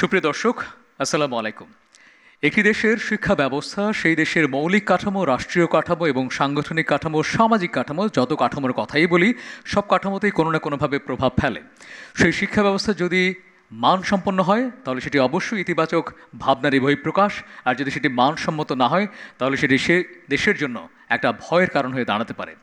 সুপ্রিয় দর্শক, আসসালামু আলাইকুম। একটি দেশের শিক্ষা ব্যবস্থা সেই দেশের মৌলিক কাঠামো, রাষ্ট্রীয় কাঠামো এবং সাংগঠনিক কাঠামো, সামাজিক কাঠামো, যত কাঠামোর কথাই বলি, সব কাঠামোতেই কোনো না কোনোভাবে প্রভাব ফেলে। সেই শিক্ষা ব্যবস্থা যদি মানসম্পন্ন হয় তাহলে সেটি অবশ্যই ইতিবাচক ভাবনারই বহিঃপ্রকাশ, আর যদি সেটি মানসম্মত না হয় তাহলে সেটি সে দেশের জন্য একটা ভয়ের কারণ হয়ে দাঁড়াতে পারে।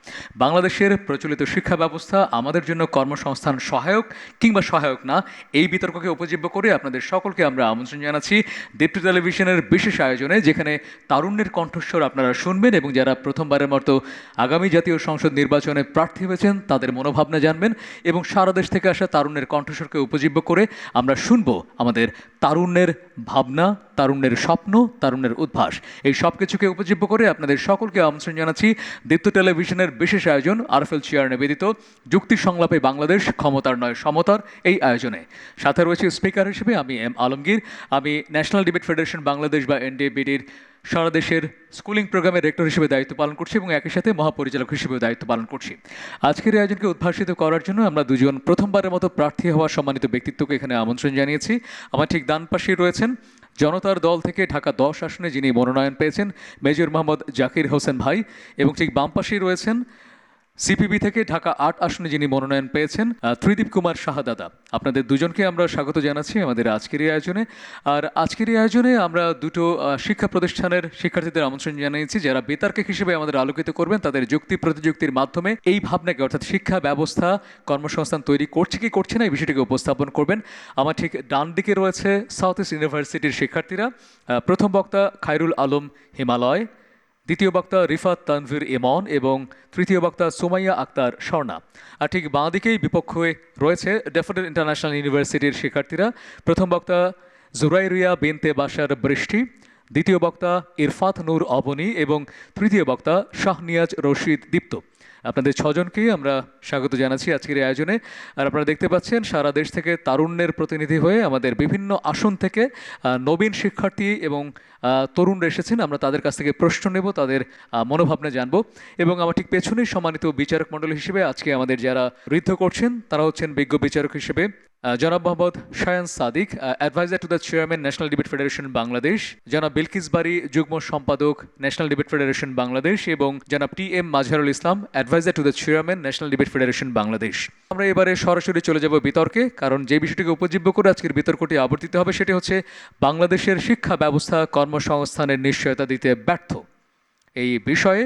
বাংলাদেশের প্রচলিত শিক্ষা ব্যবস্থা আমাদের জন্য কর্মসংস্থান সহায়ক কিংবা সহায়ক না, এই বিতর্ককে উপজীব্য করে আপনাদের সকলকে আমরা আমন্ত্রণ জানাচ্ছি দীপ্তি টেলিভিশনের বিশেষ আয়োজনে, যেখানে তারুণ্যের কণ্ঠস্বর আপনারা শুনবেন এবং যারা প্রথমবারের মতো আগামী জাতীয় সংসদ নির্বাচনে প্রার্থী হয়েছেন তাদের মনোভাবনা জানবেন এবং সারা দেশ থেকে আসা তারুণ্যের কণ্ঠস্বরকে উপজীব্য করে আমরা শুনব আমাদের তারুণ্যের ভাবনা, তারুণ্যের স্বপ্ন, তারুণ্যের উদ্ভাস। এই সব কিছুকে উপজীব্য করে আপনাদের সকলকে আমন্ত্রণ জানাচ্ছি দীপ্তি টেলিভিশনের বিশেষ আয়োজন আরএফএল চেয়ার নিবেদিত যুক্তি সংলাপে বাংলাদেশ, ক্ষমতার নয় সমতার এই আয়োজনে। সাথে রয়েছে স্পিকার হিসেবে আমি এম আলমগীর। আমি ন্যাশনাল ডিবেট ফেডারেশন বাংলাদেশ বা এনডিএবিডির সারা দেশের স্কুলিং প্রোগ্রামের রেক্টর হিসেবে দায়িত্ব পালন করছি এবং একই সাথে মহাপরিচালক হিসেবেও দায়িত্ব পালন করছি। আজকের এই আয়োজনকে উদ্ভাসিত করার জন্য আমরা দুজন প্রথমবারের মতো প্রার্থী হওয়া সম্মানিত ব্যক্তিত্বকে এখানে আমন্ত্রণ জানিয়েছি। আমার ঠিক ডান পাশেই রয়েছেন জনতার দল থেকে ঢাকা 10 আসনে যিনি মনোনয়ন পেয়েছেন মেজর মোহাম্মদ জাকির হোসেন ভাই, এবং ঠিক বাম পাশেই রয়েছেন সিপিবি থেকে ঢাকা 8 আসনে যিনি মনোনয়ন পেয়েছেন ত্রিদীপ কুমার শাহাদাদা। আপনাদের দুজনকে আমরা স্বাগত জানাচ্ছি আমাদের আজকের এই আয়োজনে। আর আজকের এই আয়োজনে আমরা দুটো শিক্ষা প্রতিষ্ঠানের শিক্ষার্থীদের আমন্ত্রণ জানিয়েছি যারা বিতর্কিক হিসেবে আমাদের আলোকিত করবেন তাদের যুক্তি প্রতিযুক্তির মাধ্যমে এই ভাবনাকে, অর্থাৎ শিক্ষা ব্যবস্থা কর্মসংস্থান তৈরি করছে কি করছে না এই বিষয়টিকে উপস্থাপন করবেন। আমার ঠিক ডান দিকে রয়েছে সাউথ ইস্ট ইউনিভার্সিটির শিক্ষার্থীরা। প্রথম বক্তা খায়রুল আলম হিমালয়, দ্বিতীয় বক্তা রিফাত তানভীর ইমন এবং তৃতীয় বক্তা সুমাইয়া আক্তার স্বর্ণা। আর ঠিক বাঁ দিকেই বিপক্ষ হয়ে রয়েছে ড্যাফোডিল ইন্টারন্যাশনাল ইউনিভার্সিটির শিক্ষার্থীরা। প্রথম বক্তা জুরাইরিয়া বিনতে বাশার বৃষ্টি, দ্বিতীয় বক্তা ইরফাত নূর অবনী এবং তৃতীয় বক্তা শাহনিয়াজ রশিদ দীপ্ত। আপনাদের ছজনকেই আমরা স্বাগত জানাচ্ছি আজকের এই আয়োজনে। আর আপনারা দেখতে পাচ্ছেন সারা দেশ থেকে তারুণ্যের প্রতিনিধি হয়ে আমাদের বিভিন্ন আসন থেকে নবীন শিক্ষার্থী এবং তরুণরা এসেছেন। আমরা তাদের কাছ থেকে প্রশ্ন নেব, তাদের মনোভাবনা জানব। এবং আমার ঠিক পেছনেই সম্মানিত বিচারক মণ্ডলী হিসেবে আজকে আমাদের যারা ঋদ্ধ করছেন তারা হচ্ছেন বিজ্ঞ বিচারক হিসেবে জনাব Mohammad Shayan Sadiq, adviser to the chairman national debate federation Bangladesh, জনাব বিলকিস বারী, যুগ্ম সম্পাদক ন্যাশনাল ডিবেট ফেডারেশন বাংলাদেশ, এবং জনাব T M Mazharul Islam, adviser to the chairman national debate federation Bangladesh. আমরা এবারে সরাসরি চলে যাব বিতর্কে, কারণ যে বিষয়টিকে উপজীব্য করে আজকের বিতর্কটি আবর্তিত হবে সেটি হচ্ছে বাংলাদেশের শিক্ষা ব্যবস্থা কর্মসংস্থানের নিশ্চয়তা দিতে ব্যর্থ। এই বিষয়ে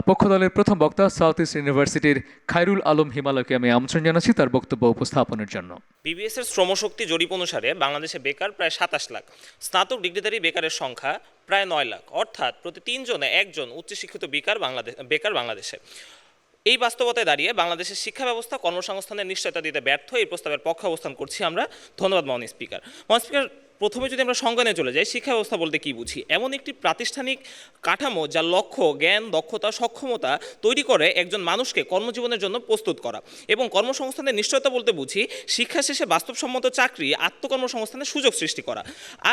পক্ষ দলের প্রথম বক্তা সাউথ ইস্ট ইউনিভার্সিটির খায়রুল আলম হিমালয়কে আমি আমন্ত্রণ জানাচ্ছি তার বক্তব্য উপস্থাপনের জন্য। বিবিএস এর শ্রমশক্তি জরিপ অনুসারে বাংলাদেশে বেকার প্রায় 27 লাখ, স্নাতক ডিগ্রিধারী বেকারের সংখ্যা প্রায় 9 লাখ, অর্থাৎ প্রতি 3 জনে 1 জন উচ্চশিক্ষিত বেকার বাংলাদেশে। এই বাস্তবতায় দাঁড়িয়ে বাংলাদেশের শিক্ষা ব্যবস্থা কর্মসংস্থানের নিশ্চয়তা দিতে ব্যর্থ এই প্রস্তাবের পক্ষে অবস্থান করছি আমরা। ধন্যবাদ মাননীয় স্পিকার। মাননীয় স্পিকার, প্রথমে যদি আমরা সংজ্ঞানে চলে যাই, শিক্ষা ব্যবস্থা বলতে কী বুঝি? এমন একটি প্রাতিষ্ঠানিক কাঠামো যা লক্ষ্য, জ্ঞান, দক্ষতা, সক্ষমতা তৈরি করে একজন মানুষকে কর্মজীবনের জন্য প্রস্তুত করা। এবং কর্মসংস্থানের নিশ্চয়তা বলতে বুঝি শিক্ষা শেষে বাস্তবসম্মত চাকরি, আত্মকর্মসংস্থানের সুযোগ সৃষ্টি করা।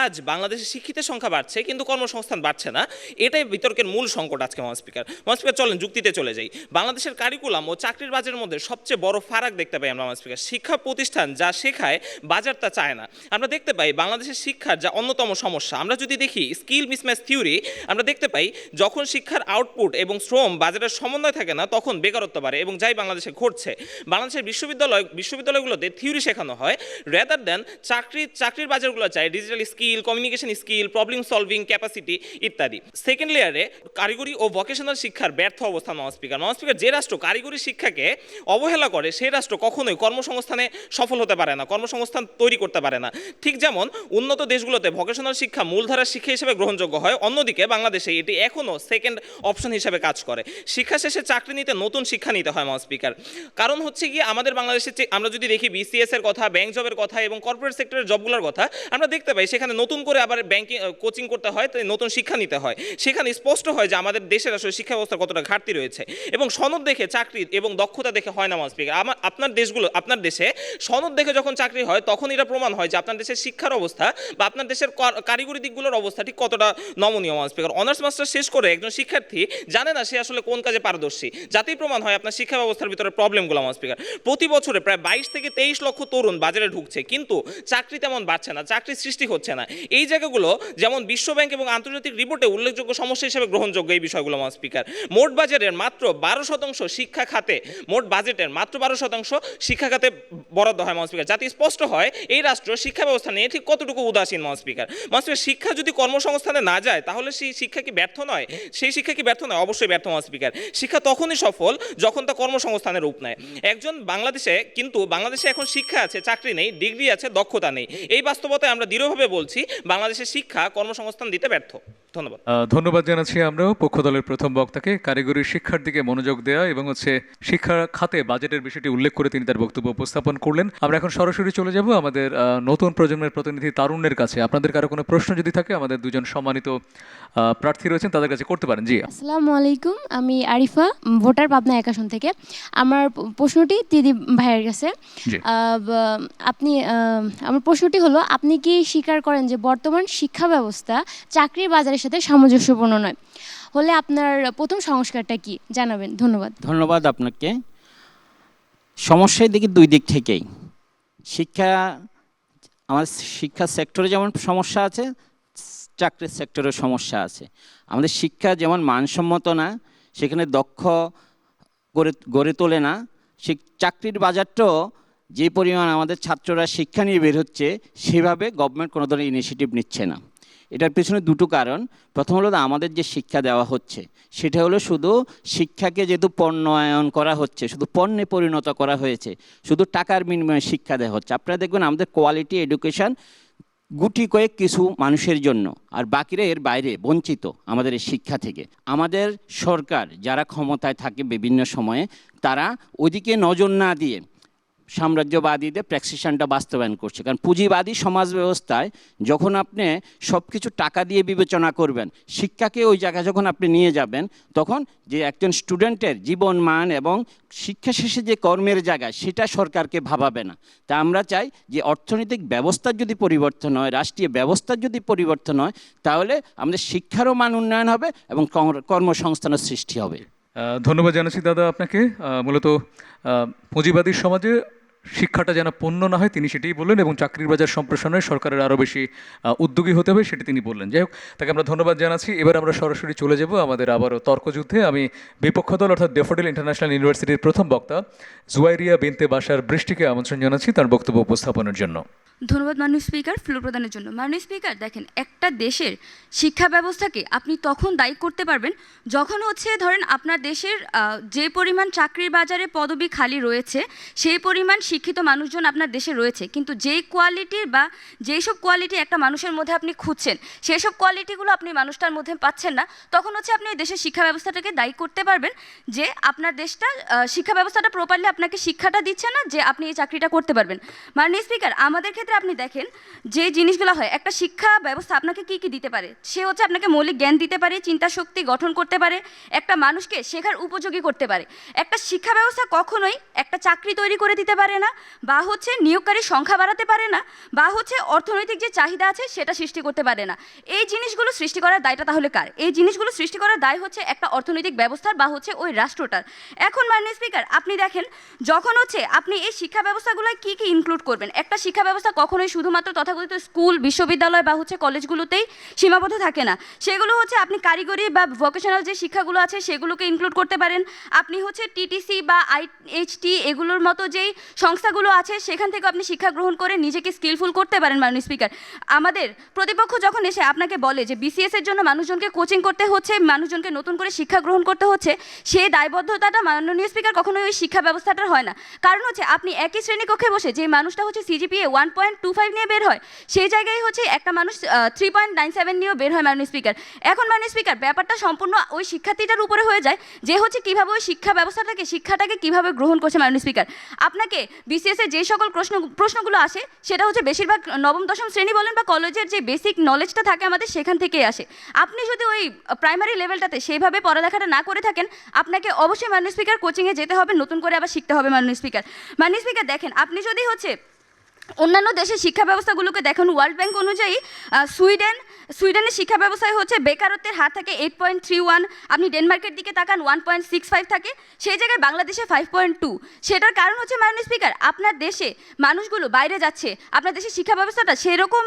আজ বাংলাদেশে শিক্ষিতের সংখ্যা বাড়ছে কিন্তু কর্মসংস্থান বাড়ছে না, এটাই বিতর্কের মূল সংকট আজকে। মাননীয় স্পিকার, চলেন যুক্তিতে চলে যাই। বাংলাদেশের কারিকুলাম ও চাকরির বাজারের মধ্যে সবচেয়ে বড় ফারাক দেখতে পাই আমরা। মাননীয় স্পিকার, শিক্ষা প্রতিষ্ঠান যা শেখায় বাজার তা চায় না। আমরা দেখতে পাই বাংলাদেশের শিক্ষার যা অন্যতম সমস্যা, আমরা যদি দেখি স্কিল মিসম্যাচ থিওরি, আমরা দেখতে পাই যখন শিক্ষার আউটপুট এবং শ্রম বাজারের সমন্বয় থাকে না তখন বেকারত্ব বাড়ে, এবং যাই বাংলাদেশে ঘটছে। বাংলাদেশের বিশ্ববিদ্যালয়গুলোতে থিওরি শেখানো হয় রেদার দেন চাকরির বাজারগুলো চায় digital skill, communication skill, problem solving capacity ইত্যাদি। সেকেন্ড লেয়ারে কারিগরি ও ভোকেশনাল শিক্ষার ব্যর্থ অবস্থান। মাননীয় স্পিকার, যে রাষ্ট্র কারিগরি শিক্ষাকে অবহেলা করে সেই রাষ্ট্র কখনোই কর্মসংস্থানে সফল হতে পারে না, কর্মসংস্থান তৈরি করতে পারে না। ঠিক যেমন উন্নত দেশগুলোতে ভোকেশনাল শিক্ষা মূলধারার শিক্ষা হিসেবে গ্রহণযোগ্য হয়, অন্যদিকে বাংলাদেশে এটি এখনও সেকেন্ড অপশন হিসেবে কাজ করে। শিক্ষা শেষে চাকরি নিতে নতুন শিক্ষা নিতে হয়। মাননীয় স্পিকার, কারণ হচ্ছে কি আমাদের বাংলাদেশে আমরা যদি দেখি বিসিএস এর কথা, ব্যাংক জবের কথা এবং কর্পোরেট সেক্টরের জবগুলোর কথা, আমরা দেখতে পাই সেখানে নতুন করে আবার ব্যাংকিং কোচিং করতে হয়, নতুন শিক্ষা নিতে হয়। সেখানে স্পষ্ট হয় যে আমাদের দেশের আসলে শিক্ষা ব্যবস্থার কতটা ঘাটতি রয়েছে, এবং সনদ দেখে চাকরি এবং দক্ষতা দেখে হয় না। মাননীয় স্পিকার, আপনার দেশে সনদ দেখে যখন চাকরি হয় তখন এটা প্রমাণ হয় যে আপনার দেশের শিক্ষার অবস্থা বা আপনার দেশের কারিগরি দিকগুলোর অবস্থা ঠিক কতটা নমনীয় মাননীয় স্পিকার। অনার্স মাস্টার শেষ করে একজন শিক্ষার্থী জানে না সে আসলে কোন কাজে পারদর্শী, যাতেই প্রমাণ হয় আপনার শিক্ষা ব্যবস্থার ভিতরে প্রবলেমগুলো মাননীয় স্পিকার। প্রতি বছরে প্রায় 22 থেকে 23 লক্ষ তরুণ বাজারে ঢুকছে, কিন্তু চাকরি তেমন বাড়ছে না, চাকরির সৃষ্টি হচ্ছে না। এই জায়গাগুলো যেমন বিশ্বব্যাংক এবং আন্তর্জাতিক রিপোর্টে উল্লেখযোগ্য সমস্যা হিসেবে গ্রহণযোগ্য এই বিষয়গুলো মাননীয় স্পিকার। মোট বাজেটের মাত্র 12% শিক্ষা খাতে, মোট বাজেটের মাত্র 12% শিক্ষা খাতে বরাদ্দ হয় মাননীয় স্পিকার, যাতে স্পষ্ট হয় এই রাষ্ট্র শিক্ষা ব্যবস্থা নিয়ে ঠিক কতটুকু উদাসীন মাননীয় স্পিকার। মাননীয় স্পিকার, শিক্ষা যদি কর্মসংস্থানে না যায় তাহলে সেই শিক্ষা কি ব্যর্থ নয়? সেই শিক্ষা কি ব্যর্থ নয়? অবশ্যই ব্যর্থ মাননীয় স্পিকার। শিক্ষা তখনই সফল যখন তা কর্মসংস্থানের রূপ নেয়। একজন বাংলাদেশে এখন শিক্ষা আছে, চাকরি নেই, ডিগ্রি আছে, দক্ষতা নেই। এই বাস্তবতায় আমরা দৃঢ়ভাবে বলছি বাংলাদেশের শিক্ষা কর্মসংস্থান দিতে ব্যর্থ। ধন্যবাদ। ধন্যবাদ জানাচ্ছি আমরাও পক্ষ দলের প্রথম বক্তাকে কারিগরি শিক্ষার দিকে মনোযোগ দেওয়া এবং শিক্ষা খাতে বাজেটের বিষয়টি উল্লেখ করে তিনি তার বক্তব্য উপস্থাপন করলেন। আমরা এখন সরাসরি চলে যাব আমাদের নতুন প্রজন্মের প্রতিনিধি তারুণ্যের কাছে। আপনাদের কারো কোনো প্রশ্ন যদি থাকে আমাদের দুজন সম্মানিত প্রার্থী রয়েছেন তাদের কাছে করতে পারেন। জি, আসসালামু আলাইকুম, আমি আরিফা, ভোটার পাবনা 1 আসন থেকে। আমার প্রশ্নটি দিদি ভাইয়ের কাছে। আমার প্রশ্নটি হলো, আপনি কি স্বীকার করেন যে বর্তমান শিক্ষা ব্যবস্থা চাকরির বাজারের সাথে সামঞ্জস্যপূর্ণ নয়? হলে আপনার প্রথম সংস্কারটা কি জানাবেন? ধন্যবাদ আপনাকে। সমস্যায় দেখি দুই দিক থেকেই। আমার শিক্ষা সেক্টরে যেমন সমস্যা আছে, চাকরির সেক্টরেও সমস্যা আছে। আমাদের শিক্ষা যেমন মানসম্মত না, সেখানে দক্ষ গড়ে তোলে না, সে চাকরির বাজারটাও যে পরিমাণ আমাদের ছাত্ররা শিক্ষা নিয়ে বের হচ্ছে সেভাবে গভর্নমেন্ট কোনো ধরনের ইনিশিয়েটিভ নিচ্ছে না। এটার পিছনে দুটো কারণ। প্রথম হলো আমাদের যে শিক্ষা দেওয়া হচ্ছে সেটা হলো শুধু শিক্ষাকে যেহেতু পণ্যায়ন করা হচ্ছে, শুধু পণ্যে পরিণত করা হয়েছে, শুধু টাকার বিনিময়ে শিক্ষা দেওয়া হচ্ছে। আপনারা দেখবেন আমাদের কোয়ালিটি এডুকেশন গুটি কয়েক কিছু মানুষের জন্য, আর বাকিরা এর বাইরে বঞ্চিত আমাদের এই শিক্ষা থেকে। আমাদের সরকার যারা ক্ষমতায় থাকে বিভিন্ন সময়ে, তারা ওইদিকে নজর না দিয়ে সাম্রাজ্যবাদীদের প্র্যাকটিশনটা বাস্তবায়ন করছে। কারণ পুঁজিবাদী সমাজ ব্যবস্থায় যখন আপনি সব কিছু টাকা দিয়ে বিবেচনা করবেন, শিক্ষাকে ওই জায়গায় যখন আপনি নিয়ে যাবেন, তখন যে একজন স্টুডেন্টের জীবন মান এবং শিক্ষা শেষে যে কর্মের জায়গা সেটা সরকারকে ভাবাবে না। তা আমরা চাই যে অর্থনৈতিক ব্যবস্থার যদি পরিবর্তন হয়, রাষ্ট্রীয় ব্যবস্থার যদি পরিবর্তন হয়, তাহলে আমাদের শিক্ষারও মান উন্নয়ন হবে এবং কর্মসংস্থানের সৃষ্টি হবে। ধন্যবাদ জানাচ্ছি দাদা আপনাকে। মূলত পুঁজিবাদী সমাজে শিক্ষাটা যেন পণ্য না হয় তিনি সেটাই বললেন, এবং চাকরির বাজার সম্প্রসারণে সরকারের আরও বেশি উদ্যোগী হতে হবে সেটি তিনি বললেন। যাই হোক, তাকে আমরা ধন্যবাদ জানাচ্ছি। এবার আমরা সরাসরি চলে যাব আমাদের আবারও তর্কযুদ্ধে। আমি বিপক্ষ দল অর্থাৎ ড্যাফোডিল ইন্টারন্যাশনাল ইউনিভার্সিটির প্রথম বক্তা জুয়াইরিয়া বিনতে বাশার বৃষ্টিকে আমন্ত্রণ জানাচ্ছি তার বক্তব্য উপস্থাপনের জন্য। ধন্যবাদ মাননীয় স্পিকার, ফ্লো প্রদানের জন্য। মাননীয় স্পিকার, দেখেন, একটা দেশের শিক্ষা ব্যবস্থাকে আপনি তখন দায়ী করতে পারবেন যখন ধরেন আপনার দেশের যে পরিমাণ চাকরির বাজারে পদবি খালি রয়েছে সেই পরিমাণ শিক্ষিত মানুষজন আপনার দেশে রয়েছে, কিন্তু যেই কোয়ালিটির বা যেই সব কোয়ালিটি একটা মানুষের মধ্যে আপনি খুঁজছেন সেই সব কোয়ালিটিগুলো আপনি মানুষটার মধ্যে পাচ্ছেন না, তখন আপনি দেশের শিক্ষা ব্যবস্থাটাকে দায়ী করতে পারবেন যে আপনার দেশটা শিক্ষা ব্যবস্থাটা প্রপারলি আপনাকে শিক্ষাটা দিচ্ছে না যে আপনি এই চাকরিটা করতে পারবেন। মাননীয় স্পিকার, আমাদের ক্ষেত্রে আপনি দেখেন যে জিনিসগুলো হয়, একটা শিক্ষা ব্যবস্থা আপনাকে কি কি দিতে পারে? সে আপনাকে মৌলিক জ্ঞান দিতে পারে, চিন্তা শক্তি গঠন করতে পারে, একটা মানুষকে শেখার উপযোগী করতে পারে। একটা শিক্ষা ব্যবস্থা কখনোই একটা চাকরি তৈরি করে দিতে পারে না, বা নিয়োগকারীর সংখ্যা বাড়াতে পারে না, বা অর্থনৈতিক যে চাহিদা আছে সেটা সৃষ্টি করতে পারে না। এই জিনিসগুলো সৃষ্টি করার দায়টা তাহলে কার? এই জিনিসগুলো সৃষ্টি করার দায় একটা অর্থনৈতিক ব্যবস্থার বা ওই রাষ্ট্রটার। এখন মাননীয় স্পিকার, আপনি দেখেন যখন আপনি এই শিক্ষা ব্যবস্থাগুলোয় কি কি ইনক্লুড করবেন। একটা শিক্ষা ব্যবস্থা কখনোই শুধুমাত্র তথাকথিত স্কুল, বিশ্ববিদ্যালয় বা কলেজগুলোতেই সীমাবদ্ধ থাকে না। সেগুলো আপনি কারিগরি বা ভোকেশনাল যে শিক্ষাগুলো আছে সেগুলোকে ইনক্লুড করতে পারেন। আপনি টিটিসি বা আইএইচটি এগুলোর মতো যেই সংস্থাগুলো আছে সেখান থেকে আপনি শিক্ষা গ্রহণ করে নিজেকে স্কিলফুল করতে পারেন। মাননীয় স্পিকার, আমাদের প্রতিপক্ষ যখন এসে আপনাকে বলে যে বিসিএস এর জন্য মানুষজনকে কোচিং করতে হচ্ছে, মানুষজনকে নতুন করে শিক্ষা গ্রহণ করতে হচ্ছে, সেই দায়বদ্ধতাটা মাননীয় স্পিকার কখনোই ওই শিক্ষা ব্যবস্থাটার হয় না। কারণ আপনি একই শ্রেণীকক্ষে বসে যে মানুষটা সিজিপিএ 1.25 নিয়ে বের হয়, সেই জায়গায় একটা মানুষ 3.97 নিয়েও বের হয়। মাননীয় স্পিকার, এখন মাননীয় স্পিকার ব্যাপারটা সম্পূর্ণ ওই শিক্ষার্থীটার উপরে হয়ে যায় যে কীভাবে ওই শিক্ষাটাকে কীভাবে গ্রহণ করছে। মাননীয় স্পিকার, আপনাকে বিসিএস এর যে সকল প্রশ্নগুলো আসে সেটা বেশিরভাগ নবম দশম শ্রেণী বলেন বা কলেজের যে বেসিক নলেজটা থাকে আমাদের সেখান থেকেই আসে। আপনি যদি ওই প্রাইমারি লেভেলটাতে সেইভাবে পড়ালেখাটা না করে থাকেন, আপনাকে অবশ্যই মাননীয় স্পিকার কোচিংয়ে যেতে হবে, নতুন করে আবার শিখতে হবে। মাননীয় স্পিকার, দেখেন, আপনি যদি অন্যান্য দেশের শিক্ষা ব্যবস্থাগুলোকে দেখুন, ওয়ার্ল্ড ব্যাংক অনুযায়ী সুইডেনের শিক্ষা ব্যবস্থায় হচ্ছে বেকারত্বের হার থাকে 8.31, আপনি ডেনমার্কের দিকে তাকান 1.65 থাকে, সেই জায়গায় বাংলাদেশে 5.2। সেটার কারণ হচ্ছে মাননীয় স্পিকার, আপনার দেশে মানুষগুলো বাইরে যাচ্ছে, আপনার দেশের শিক্ষা ব্যবস্থাটা সেরকম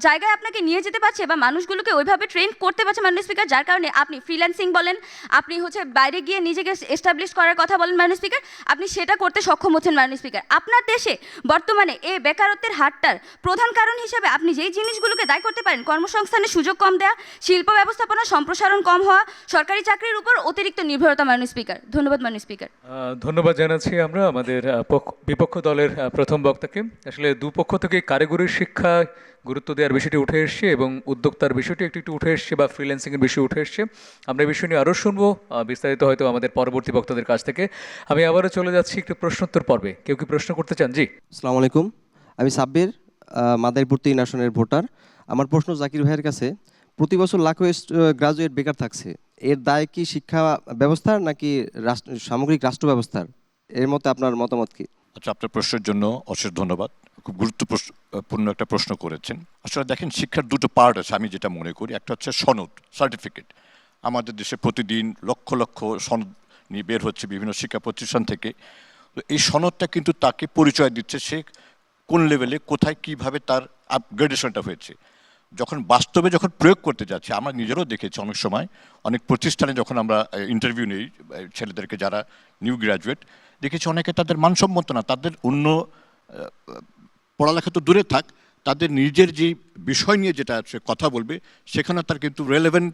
জায়গায় আপনাকে নিয়ে যেতে পারছে বা মানুষগুলোকে ওইভাবে ট্রেন করতে পারছে মাননীয় স্পিকার, যার কারণে আপনি ফ্রিল্যান্সিং বলেন, আপনি হচ্ছে বাইরে গিয়ে নিজেকে এস্টাবলিশ করার কথা বলেন মাননীয় স্পিকার, আপনি সেটা করতে সক্ষম হচ্ছেন মাননীয় স্পিকার। আপনার দেশে বর্তমানে এই বেকারত্বের হারটার প্রধান কারণ হিসেবে আপনি যেই জিনিসগুলোকে দায়ী করতে পারেন, কর্মসংস্থানের সুযোগ কম দেওয়া, শিল্প ব্যবস্থাপনা সম্প্রসারণ কম হওয়া, সরকারি চাকরির উপর অতিরিক্ত নির্ভরতা মাননীয় স্পিকার। ধন্যবাদ মাননীয় স্পিকার। ধন্যবাদ জানাচ্ছি আমরা আমাদের বিপক্ষ দলের প্রথম বক্তাকে। আসলে দুপক্ষ থেকে কারিগরি শিক্ষা গুরুত্ব দেওয়ার বিষয়টি উঠে এসছে এবং উদ্যোক্তার বিষয়টি একটু উঠে এসছে বা ফ্রিল্যান্সিংয়ের বিষয় উঠে এসছে। আমরা এই বিষয় নিয়ে আরও শুনবো বিস্তারিত হয়তো আমাদের পরবর্তী বক্তাদের কাছ থেকে। আমি আবারও চলে যাচ্ছি একটু প্রশ্নোত্তর পর্বে। কেউ কি প্রশ্ন করতে চান? জি, আসসালামু আলাইকুম, আমি সাব্বির, মাদারীপুর 3 আসনের ভোটার। আমার প্রশ্ন জাকির ভাইয়ের কাছে, প্রতি বছর লাখো গ্রাজুয়েট বেকার থাকছে, এর দায় কি শিক্ষা ব্যবস্থার নাকি সামগ্রিক রাষ্ট্র ব্যবস্থার? এর মধ্যে আপনার মতামত কি? আচ্ছা, আপনার প্রশ্নের জন্য অশেষ ধন্যবাদ। খুব গুরুত্বপূর্ণ একটা প্রশ্ন করেছেন। আসলে দেখেন, শিক্ষার দুটো পার্ট আছে আমি যেটা মনে করি। একটা হচ্ছে সনদ, সার্টিফিকেট। আমাদের দেশে প্রতিদিন লক্ষ লক্ষ সনদ নিয়ে বের হচ্ছে বিভিন্ন শিক্ষা প্রতিষ্ঠান থেকে। তো এই সনদটা কিন্তু তাকে পরিচয় দিচ্ছে সে কোন লেভেলে, কোথায়, কিভাবে তার আপগ্রেডেশনটা হয়েছে। যখন বাস্তবে যখন প্রয়োগ করতে যাচ্ছে, আমরা নিজেরাও দেখেছি অনেক সময় অনেক প্রতিষ্ঠানে যখন আমরা ইন্টারভিউ নিই ছেলেদেরকে যারা নিউ গ্র্যাজুয়েট, দেখেছি অনেকে তাদের মানসম্মত না, তাদের অন্য পড়ালেখা তো দূরে থাক, তাদের নিজের যে বিষয় নিয়ে যেটা সে কথা বলবে সেখানে তার কিন্তু রেলেভেন্ট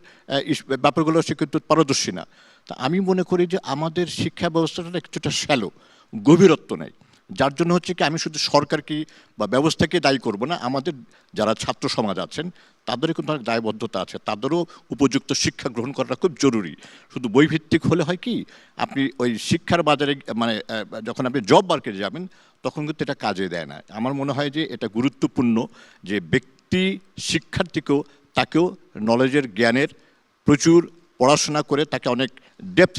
ব্যাপারগুলো সে কিন্তু পারদর্শী না। তা আমি মনে করি যে আমাদের শিক্ষা ব্যবস্থাটা কিছুটা শ্যালো, গভীরত্ব নেই। যার জন্য হচ্ছে কি, আমি শুধু সরকারকে বা ব্যবস্থাকে দায়ী করব না, আমাদের যারা ছাত্র সমাজ আছেন তাদেরও কিন্তু অনেক দায়বদ্ধতা আছে, তাদেরও উপযুক্ত শিক্ষা গ্রহণ করাটা খুব জরুরি। শুধু বইভিত্তিক হলে হয় কি, আপনি ওই শিক্ষার বাজারে মানে যখন আপনি জব মার্কেটে যাবেন তখন কিন্তু এটা কাজে দেয় না। আমার মনে হয় যে এটা গুরুত্বপূর্ণ যে ব্যক্তি শিক্ষার্থীকেও তাকেও নলেজের জ্ঞানের প্রচুর পড়াশোনা করে তাকে অনেক ডেপথ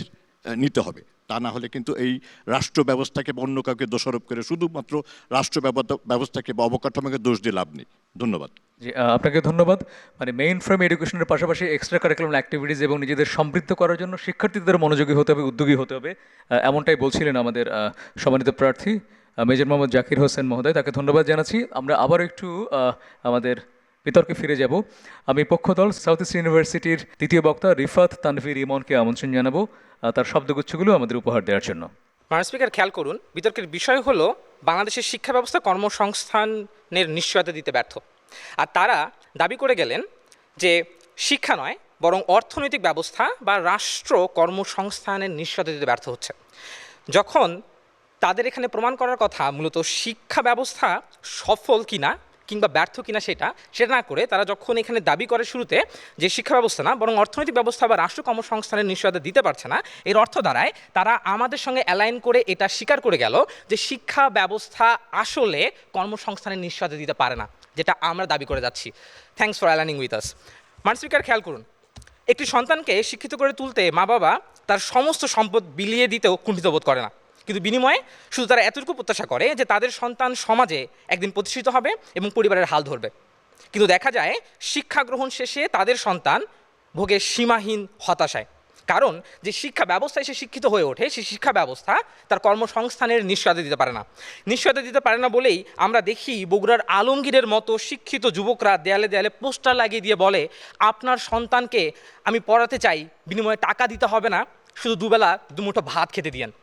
নিতে হবে। তা না হলে কিন্তু এই রাষ্ট্র ব্যবস্থাকে বা অন্য কাউকে দোষারোপ করে শুধুমাত্র রাষ্ট্র ব্যবস্থাকে বা অবকাঠামোকে দোষ দিয়ে লাভ নেই। ধন্যবাদ। জি, আপনাকে ধন্যবাদ। মানে মেইন ফ্রেম এডুকেশনের পাশাপাশি এক্সট্রা কারিকুলাম অ্যাক্টিভিটিস এবং নিজেদের সমৃদ্ধ করার জন্য শিক্ষার্থীদের মনোযোগী হতে হবে, উদ্যোগী হতে হবে, এমনটাই বলছিলেন আমাদের সম্মানিত প্রার্থী মেজর মোহাম্মদ জাকির হোসেন মহোদয়। তাকে ধন্যবাদ জানাচ্ছি। আমরা আবার একটু আমাদের বিতর্কে ফিরে যাব। আমি পক্ষদল সাউথ ইস্ট ইউনিভার্সিটির দ্বিতীয় বক্তা রিফাত তানভীর ইমনকে আমন্ত্রণ জানাবো তার শব্দগুচ্ছগুলো আমাদের উপহার দেওয়ার জন্য। মাননীয় স্পিকার, খেয়াল করুন, বিতর্কের বিষয় হলো বাংলাদেশের শিক্ষা ব্যবস্থা কর্মসংস্থানের নিশ্চয়তা দিতে ব্যর্থ। আর তারা দাবি করে গেলেন যে শিক্ষা নয় বরং অর্থনৈতিক ব্যবস্থা বা রাষ্ট্র কর্মসংস্থানের নিশ্চয়তা দিতে ব্যর্থ হচ্ছে, যখন তাদের এখানে প্রমাণ করার কথা মূলত শিক্ষা ব্যবস্থা সফল কিনা কিংবা ব্যর্থ কিনা সেটা না করে তারা যখন এখানে দাবি করে শুরুতে যে শিক্ষা ব্যবস্থা না বরং অর্থনৈতিক ব্যবস্থা বা রাষ্ট্র কর্মসংস্থানের নিশ্চয়তা দিতে পারছে না, এর অর্থ দাঁড়ায় তারা আমাদের সঙ্গে অ্যালাইন করে এটা স্বীকার করে গেল যে শিক্ষা ব্যবস্থা আসলে কর্মসংস্থানের নিশ্চয়তা দিতে পারে না, যেটা আমরা দাবি করে যাচ্ছি। Thanks for aligning with us. মাননীয় স্পিকার, খেয়াল করুন, একটি সন্তানকে শিক্ষিত করে তুলতে মা বাবা তার সমস্ত সম্পদ বিলিয়ে দিতেও কুণ্ঠিত বোধ করে না, কিন্তু বিনিময়ে শুধু তারা এতটুকু প্রত্যাশা করে যে তাদের সন্তান সমাজে একদিন প্রতিষ্ঠিত হবে এবং পরিবারের হাল ধরবে। কিন্তু দেখা যায় শিক্ষা গ্রহণ শেষে তাদের সন্তান ভোগে সীমাহীন হতাশায়, কারণ যে শিক্ষা ব্যবস্থায় সে শিক্ষিত হয়ে ওঠে সেই শিক্ষা ব্যবস্থা তার কর্মসংস্থানের নিশ্চয়তা দিতে পারে না। নিশ্চয়তা দিতে পারে না বলেই আমরা দেখি বগুড়ার আলমগীরের মতো শিক্ষিত যুবকরা দেয়ালে দেয়ালে পোস্টার লাগিয়ে দিয়ে বলে, আপনার সন্তানকে আমি পড়াতে চাই, বিনিময়ে টাকা দিতে হবে না, শুধু দুবেলা দুমুঠো ভাত খেতে দিয়েন।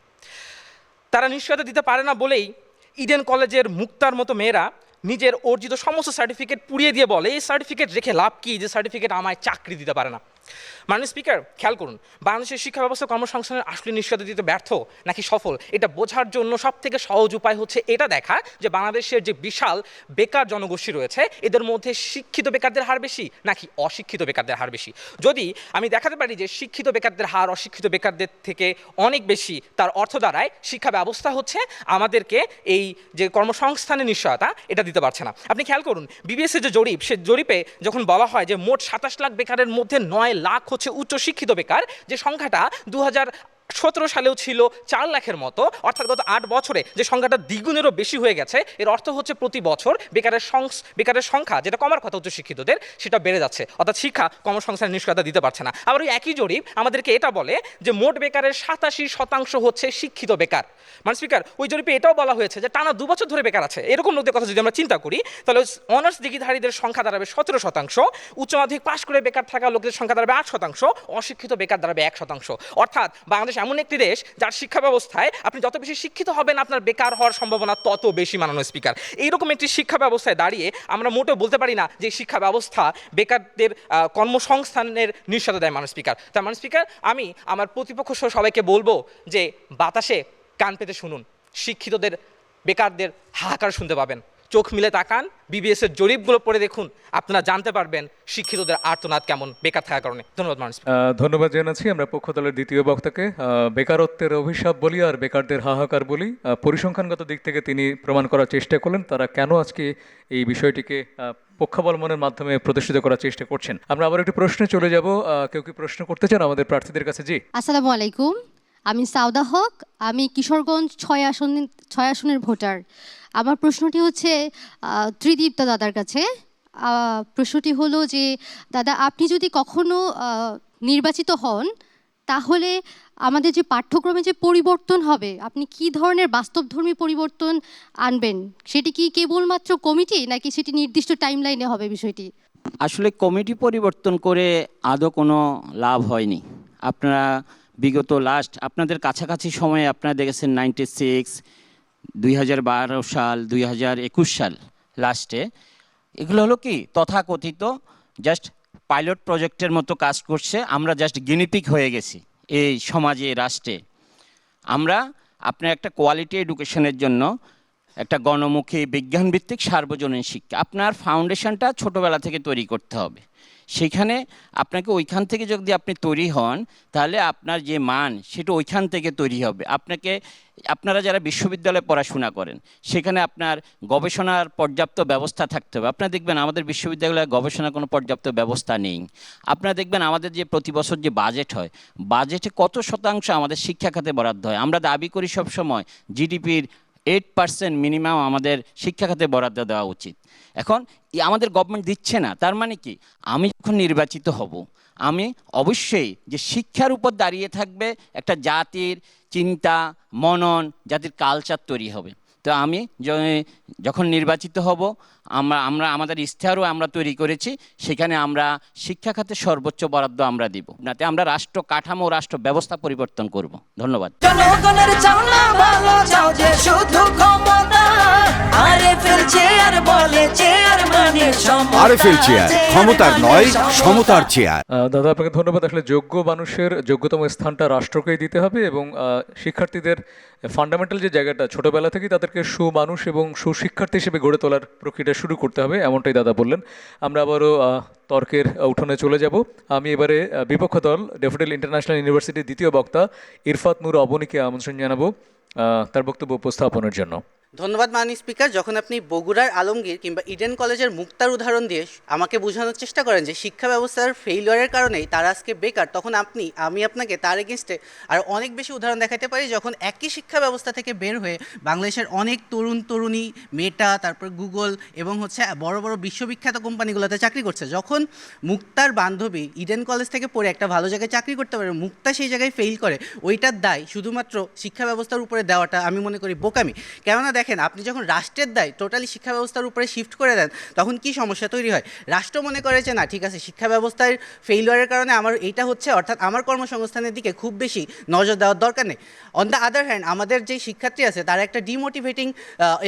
তারা নিশ্চয়তা দিতে পারে না বলেই ইডেন কলেজের মুক্তার মতো মেয়েরা নিজের অর্জিত সমস্ত সার্টিফিকেট পুড়িয়ে দিয়ে বলে, এই সার্টিফিকেট রেখে লাভ কি, যে সার্টিফিকেট আমায় চাকরি দিতে পারে না। মাননীয় স্পিকার, খেয়াল করুন, বাংলাদেশের শিক্ষা ব্যবস্থা কর্মসংস্থানের আসলে নিশ্চয়তা দিতে ব্যর্থ নাকি সফল, এটা বোঝার জন্য সবথেকে সহজ উপায় হচ্ছে এটা দেখা যে বাংলাদেশের যে বিশাল বেকার জনগোষ্ঠী রয়েছে এদের মধ্যে শিক্ষিত বেকারদের হার বেশি নাকি অশিক্ষিত বেকারদের হার বেশি। যদি আমি দেখাতে পারি যে শিক্ষিত বেকারদের হার অশিক্ষিত বেকারদের থেকে অনেক বেশি, তার অর্থ দাঁড়ায় শিক্ষা ব্যবস্থা হচ্ছে আমাদেরকে এই যে কর্মসংস্থানের নিশ্চয়তা এটা দিতে পারছে না। আপনি খেয়াল করুন, বিবিএসের যে জরিপ, সে জরিপে যখন বলা হয় যে মোট 27 লাখ বেকারের মধ্যে 9 লাখ হচ্ছে উচ্চশিক্ষিত বেকার, যে সংখ্যাটা 2017 সালেও ছিল 4 লাখের মতো, অর্থাৎ গত 8 বছরে যে সংখ্যাটা দ্বিগুণেরও বেশি হয়ে গেছে। এর অর্থ হচ্ছে প্রতি বছর বেকারের সংখ্যা যেটা কমার কথা উচ্চশিক্ষিতদের, সেটা বেড়ে যাচ্ছে, অর্থাৎ শিক্ষা কর্মসংস্থানের নিশ্চয়তা দিতে পারছে না। আবার ওই একই জরিপ আমাদেরকে এটা বলে যে মোট বেকারের 87% হচ্ছে শিক্ষিত বেকার। মানে স্পিকার, ওই জরিপে এটাও বলা হয়েছে যে টানা 2 বছর ধরে বেকার আছে এরকম লোকদের কথা যদি আমরা চিন্তা করি, তাহলে অনার্স ডিগ্রিধারীদের সংখ্যা দাঁড়াবে 17%, উচ্চ মাধ্যমিক পাশ করে বেকার থাকা লোকদের সংখ্যা দাঁড়াবে 8%, অশিক্ষিত বেকার দাঁড়াবে 1%। অর্থাৎ বাংলাদেশ এমন একটি দেশ যার শিক্ষা ব্যবস্থায় আপনি যত বেশি শিক্ষিত হবেন আপনার বেকার হওয়ার সম্ভাবনা তত বেশি। মাননীয় স্পিকার, এইরকম একটি শিক্ষা ব্যবস্থায় দাঁড়িয়ে আমরা মোটেও বলতে পারি না যে শিক্ষা ব্যবস্থা বেকারদের কর্মসংস্থানের নিশ্চয়তা দেয়। মাননীয় স্পিকার, তার মাননীয় স্পিকার, আমি আমার প্রতিপক্ষ সহ সবাইকে বলবো যে বাতাসে কান পেতে শুনুন, শিক্ষিতদের বেকারদের হাহাকার শুনতে পাবেন। চোখ মিলে তাকান, বিবিএস এর জরিপগুলো পড়ে দেখুন, আপনারা জানতে পারবেন শিক্ষিতদের আর্তনাদ কেমন বেকার থাকার কারণে। ধন্যবাদ মাননীয় স্পিকার। ধন্যবাদ জানাচ্ছি আমরা পক্ষ দলের দ্বিতীয় বক্তাকে। বেকারত্বের অভিশাপ বলি আর বেকারদের হাহাকার বলি, পরিসংখ্যানগত দিক থেকে তিনি প্রমাণ করার চেষ্টা করলেন তারা কেন আজকে এই বিষয়টিকে পক্ষাবলম্বনের মাধ্যমে প্রতিষ্ঠিত করার চেষ্টা করছেন। আমরা আবার একটি প্রশ্নে চলে যাব। কেউ কি প্রশ্ন করতে চান আমাদের প্রার্থীদের কাছে? জি, আসসালামু আলাইকুম, আমি সাউদা হক, আমি কিশোরগঞ্জ 6 আসনের ভোটার। আমার প্রশ্নটি হচ্ছে ত্রিদীপ্তা দাদার কাছে। প্রশ্নটি হলো যে দাদা, আপনি যদি কখনো নির্বাচিত হন তাহলে আমাদের যে পাঠ্যক্রমে যে পরিবর্তন হবে, আপনি কি ধরনের বাস্তবধর্মী পরিবর্তন আনবেন? সেটি কি কেবলমাত্র কমিটি নাকি সেটি নির্দিষ্ট টাইমলাইনে হবে বিষয়টি? আসলে কমিটি পরিবর্তন করে আদৌ কোনো লাভ হয়নি। আপনারা বিগত আপনাদের কাছাকাছি সময়ে আপনারা দেখেছেন 96, 2012 সাল, 2021 সাল লাস্টে, এগুলো হলো কি তথাকথিত জাস্ট পাইলট প্রজেক্টের মতো কাজ করছে। আমরা জাস্ট গিনিপিক হয়ে গেছি এই সমাজে, রাষ্ট্রে। আমরা আপনার একটা কোয়ালিটি এডুকেশনের জন্য একটা গণমুখী বিজ্ঞানভিত্তিক সার্বজনীন শিক্ষা, আপনার ফাউন্ডেশনটা ছোটোবেলা থেকে তৈরি করতে হবে। সেখানে আপনাকে ওইখান থেকে যদি আপনি তৈরি হন তাহলে আপনার যে মান সেটা ওইখান থেকে তৈরি হবে। আপনারা যারা বিশ্ববিদ্যালয়ে পড়াশোনা করেন সেখানে আপনার গবেষণার পর্যাপ্ত ব্যবস্থা থাকতে হবে। আপনারা দেখবেন আমাদের বিশ্ববিদ্যালয়ে গবেষণার কোনো পর্যাপ্ত ব্যবস্থা নেই। আপনারা দেখবেন আমাদের যে প্রতি বছর যে বাজেট হয়, বাজেটে কত শতাংশ আমাদের শিক্ষা খাতে বরাদ্দ হয়। আমরা দাবি করি সবসময় জিডিপির 8% মিনিমাম আমাদের শিক্ষা খাতে বরাদ্দ দেওয়া উচিত। এখন আমাদের গভর্নমেন্ট দিচ্ছে না, তার মানে কি আমি যখন নির্বাচিত হব আমি অবশ্যই যে শিক্ষার উপর দাঁড়িয়ে থাকবে একটা জাতির চিন্তা, মনন, জাতির কালচার তৈরি হবে। তো আমি যখন নির্বাচিত হব আমরা আমাদের ইশতেহারও আমরা তৈরি করেছি, সেখানে আমরা শিক্ষা খাতে সর্বোচ্চ বরাদ্দ আমরা দিব। নাতে আমরা রাষ্ট্র কাঠামো, রাষ্ট্র ব্যবস্থা পরিবর্তন করব। ধন্যবাদ। জনগণের চাও না ভালো, চাও যে শুধু ক্ষমতা। আরএফএল চেয়ার বলে, চেয়ার মানে সমতা। আরএফএল চেয়ার, ক্ষমতার নয় সমতার চেয়ার। দাদা আপনাকে ধন্যবাদ। আসলে যোগ্য মানুষের যোগ্যতম স্থানটা রাষ্ট্রকেই দিতে হবে এবং শিক্ষার্থীদের ফান্ডামেন্টাল যে জায়গাটা ছোটবেলা থেকেই তাদেরকে সুমানুষ এবং সুশিক্ষার্থী হিসেবে গড়ে তোলার প্রক্রিয়া শুরু করতে হবে, এমনটাই দাদা বললেন। আমরা আবারও তর্কের উঠোনে চলে যাব। আমি এবারে বিপক্ষ দল ড্যাফোডিল ইন্টারন্যাশনাল ইউনিভার্সিটির দ্বিতীয় বক্তা ইরফাত নূর অবনীকে আমন্ত্রণ জানাবো তার বক্তব্য উপস্থাপনের জন্য। ধন্যবাদ মাননীয় স্পিকার। যখন আপনি বগুড়ার আলমগীর কিংবা ইডেন কলেজের মুক্তার উদাহরণ দিয়ে আমাকে বোঝানোর চেষ্টা করেন যে শিক্ষা ব্যবস্থার ফেইলিওরের কারণেই তারা আজকে বেকার, তখন আমি আপনাকে তার এগেনস্টে আর অনেক বেশি উদাহরণ দেখাতে পারি যখন একই শিক্ষা ব্যবস্থা থেকে বের হয়ে বাংলাদেশের অনেক তরুণী মেটা, তারপর গুগল এবং বড় বড় বিশ্ববিখ্যাত কোম্পানিগুলোতে চাকরি করছে। যখন মুক্তার বান্ধবী ইডেন কলেজ থেকে পড়ে একটা ভালো জায়গায় চাকরি করতে পারে, মুক্তা সেই জায়গায় ফেল করে, ওইটার দায় শুধুমাত্র শিক্ষা ব্যবস্থার উপরে দেওয়াটা আমি মনে করি বোকামি। কেননা দেখেন, আপনি যখন রাষ্ট্রের দায় টোটালি শিক্ষা ব্যবস্থার উপরে শিফট করে দেন তখন কি সমস্যা তৈরি হয়। রাষ্ট্র মনে করে যে না ঠিক আছে, শিক্ষা ব্যবস্থার ফেইলিওরের কারণে আমার এইটা হচ্ছে, অর্থাৎ আমার কর্মসংস্থানের দিকে খুব বেশি নজর দেওয়ার দরকার নেই। অন দ্য আদার হ্যান্ড আমাদের যে শিক্ষার্থী আছে তারা একটা ডিমোটিভেটিং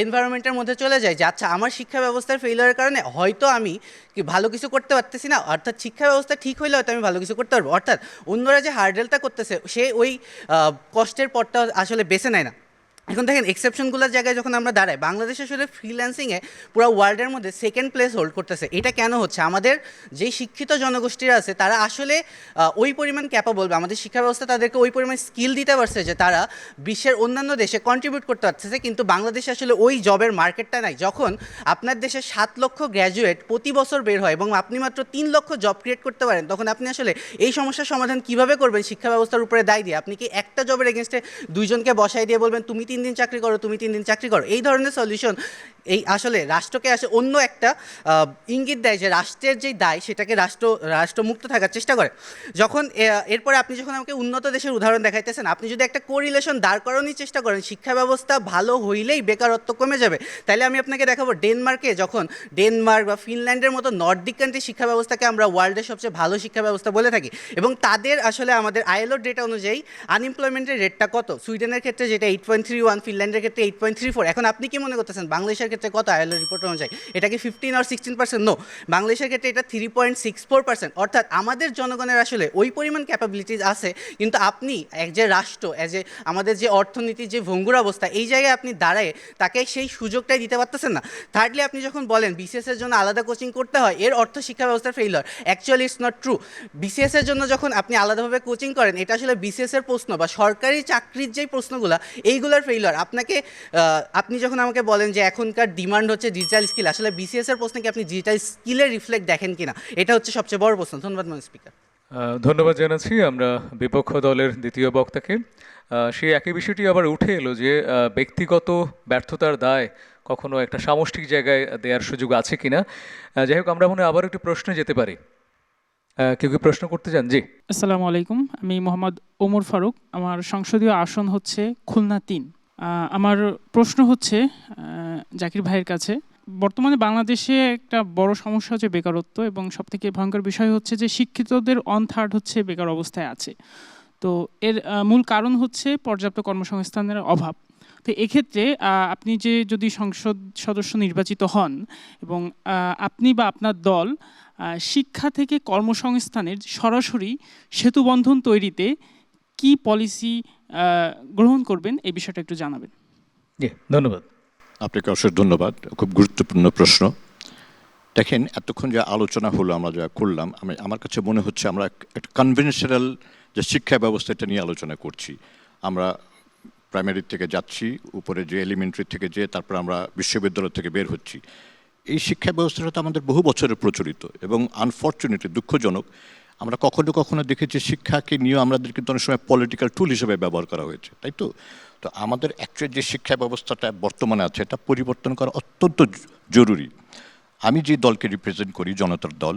এনভায়রনমেন্টের মধ্যে চলে যায় যে আচ্ছা আমার শিক্ষা ব্যবস্থার ফেইলিওরের কারণে হয়তো আমি ভালো কিছু করতে পারতেছি না, অর্থাৎ শিক্ষা ব্যবস্থা ঠিক হইলে হয়তো আমি ভালো কিছু করতে পারবো। অর্থাৎ অন্যরা যে হার্ডেলটা করতেছে সে ওই কষ্টের পথটা আসলে বেছে নেয় না। এখন দেখেন এক্সেপশনগুলোর জায়গায় যখন আমরা দাঁড়াই, বাংলাদেশ আসলে ফ্রিল্যান্সিংয়ে পুরো ওয়ার্ল্ডের মধ্যে সেকেন্ড প্লেস হোল্ড করতেছে। এটা কেন হচ্ছে? আমাদের যেই শিক্ষিত জনগোষ্ঠীরা আছে তারা আসলে ওই পরিমাণ ক্যাপাবল, আমাদের শিক্ষা ব্যবস্থা তাদেরকে ওই পরিমাণ স্কিল দিতে পারছে যে তারা বিশ্বের অন্যান্য দেশে কন্ট্রিবিউট করতে পারতেছে, কিন্তু বাংলাদেশে আসলে ওই জবের মার্কেটটা নাই। যখন আপনার দেশে 7 লক্ষ গ্র্যাজুয়েট প্রতি বছর বের হয় এবং আপনি মাত্র 3 লক্ষ জব ক্রিয়েট করতে পারেন, তখন আপনি আসলে এই সমস্যার সমাধান কিভাবে করবেন? শিক্ষা ব্যবস্থার উপরে দায় দিয়ে আপনি কি একটা জবের এগেনস্টে দুইজনকে বসাই দিয়ে বলবেন তুমি 3 দিন চাকরি করো, তুমি 3 দিন চাকরি করো? এই ধরনের সলিউশন এই আসলে রাষ্ট্রকে আসে অন্য একটা ইঙ্গিত দেয় যে রাষ্ট্রের যেই দায় সেটাকে রাষ্ট্রমুক্ত থাকার চেষ্টা করে। যখন এরপরে আপনি যখন আমাকে উন্নত দেশের উদাহরণ দেখাইতেছেন, আপনি যদি একটা কোরিলেশন দাঁড় করানোর চেষ্টা করেন শিক্ষা ব্যবস্থা ভালো হইলেই বেকারত্ব কমে যাবে, তাহলে আমি আপনাকে দেখাবো ডেনমার্কে, যখন ডেনমার্ক বা ফিনল্যান্ডের মতো নর্ডিক কান্ট্রি শিক্ষা ব্যবস্থাকে আমরা ওয়ার্ল্ডের সবচেয়ে ভালো শিক্ষা ব্যবস্থা বলে থাকি, এবং তাদের আসলে আমাদের আইএলওর ডেটা অনুযায়ী আনএমপ্লয়মেন্টের রেটটা কত, সুইডেনের ক্ষেত্রে যেটা 8.31, ফিনল্যান্ডের ক্ষেত্রে 8.34। এখন আপনি কি মনে করতেছেন বাংলাদেশের ক্ষেত্রে কত আইএলও রিপোর্ট অনুযায়ী? এটা কি 15 আর 16%? নো, বাংলাদেশের ক্ষেত্রে এটা 3.64%। অর্থাৎ আমাদের জনগণের আসলে ওই পরিমাণ ক্যাপাবিলিটিস আছে, কিন্তু আপনি এক যে রাষ্ট্র, আমাদের যে অর্থনীতির যে ভঙ্গুর অবস্থা, এই জায়গায় আপনি দাঁড়ায় তাকে সেই সুযোগটাই দিতে পারতেছেন না। থার্ডলি, আপনি যখন বলেন বিসিএস এর জন্য আলাদা কোচিং করতে হয়, এর অর্থ শিক্ষা ব্যবস্থার failure. Actually it's not true. BCS এর জন্য যখন আপনি আলাদাভাবে কোচিং করেন, এটা আসলে বিসিএস এর প্রশ্ন বা সরকারি চাকরির যেই প্রশ্নগুলো এইগুলোর ফেইলিওর। আপনি যখন আমাকে বলেন যে এখনকার ডিমান্ড হচ্ছে ডিজিটাল স্কিল, আসলে বিসিএস এর প্রশ্নে কি আপনি ডিজিটাল স্কিলের রিফ্লেক্ট দেখেন কিনা, এটা হচ্ছে সবচেয়ে বড় প্রশ্ন। ধন্যবাদ মাননীয় স্পিকার। ধন্যবাদ জানাচ্ছি আমরা বিপক্ষ দলের দ্বিতীয় বক্তাকে। সেই একই বিষয়টি আবার উঠে এলো যে ব্যক্তিগত ব্যর্থতার দায় কখনো একটা সামষ্টিক জায়গায় দেওয়ার সুযোগ আছে কিনা। যাই হোক, আমরা মনে হয় আবার একটু প্রশ্নে যেতে পারি। কেউ কি প্রশ্ন করতে চান? জি, আসসালামু আলাইকুম, আমি মোহাম্মদ ওমর ফারুক। আমার সংসদীয় আসন হচ্ছে খুলনা 3। আমার প্রশ্ন হচ্ছে জাকির ভাইয়ের কাছে, বর্তমানে বাংলাদেশে একটা বড় সমস্যা হচ্ছে বেকারত্ব, এবং সবথেকে ভয়ঙ্কর বিষয় হচ্ছে যে শিক্ষিতদের 1/3 হচ্ছে বেকার অবস্থায় আছে। তো এর মূল কারণ হচ্ছে পর্যাপ্ত কর্মসংস্থানের অভাব। তো এক্ষেত্রে আপনি যদি সংসদ সদস্য নির্বাচিত হন এবং আপনি বা আপনার দল শিক্ষা থেকে কর্মসংস্থানের সরাসরি সেতুবন্ধন তৈরিতে কি পলিসি গ্রহণ করবেন, এই বিষয়টা একটু জানাবেন। জি, ধন্যবাদ। আপনাকে অশেষ ধন্যবাদ, খুব গুরুত্বপূর্ণ প্রশ্ন। দেখেন, এতক্ষণ যে আলোচনা হলো, আমরা যা করলাম, আমার কাছে মনে হচ্ছে আমরা একটা কনভেনশনাল যে শিক্ষা ব্যবস্থা এটা নিয়ে আলোচনা করছি। আমরা প্রাইমারি থেকে যাচ্ছি, উপরে যে এলিমেন্টারি থেকে যে তারপর আমরা বিশ্ববিদ্যালয় থেকে বের হচ্ছি। এই শিক্ষা ব্যবস্থাটা তো আমাদের বহু বছরের প্রচলিত, এবং আনফর্চুনেটলি দুঃখজনক আমরা কখনো কখনো দেখেছি শিক্ষাকে নিয়ে আমাদের কিন্তু অনেক সময় পলিটিক্যাল টুল হিসেবে ব্যবহার করা হয়েছে, তাই তো? তো আমাদের অ্যাকচুয়ালি যে শিক্ষা ব্যবস্থাটা বর্তমানে আছে এটা পরিবর্তন করা অত্যন্ত জরুরি। আমি যে দলকে রিপ্রেজেন্ট করি, জনতার দল,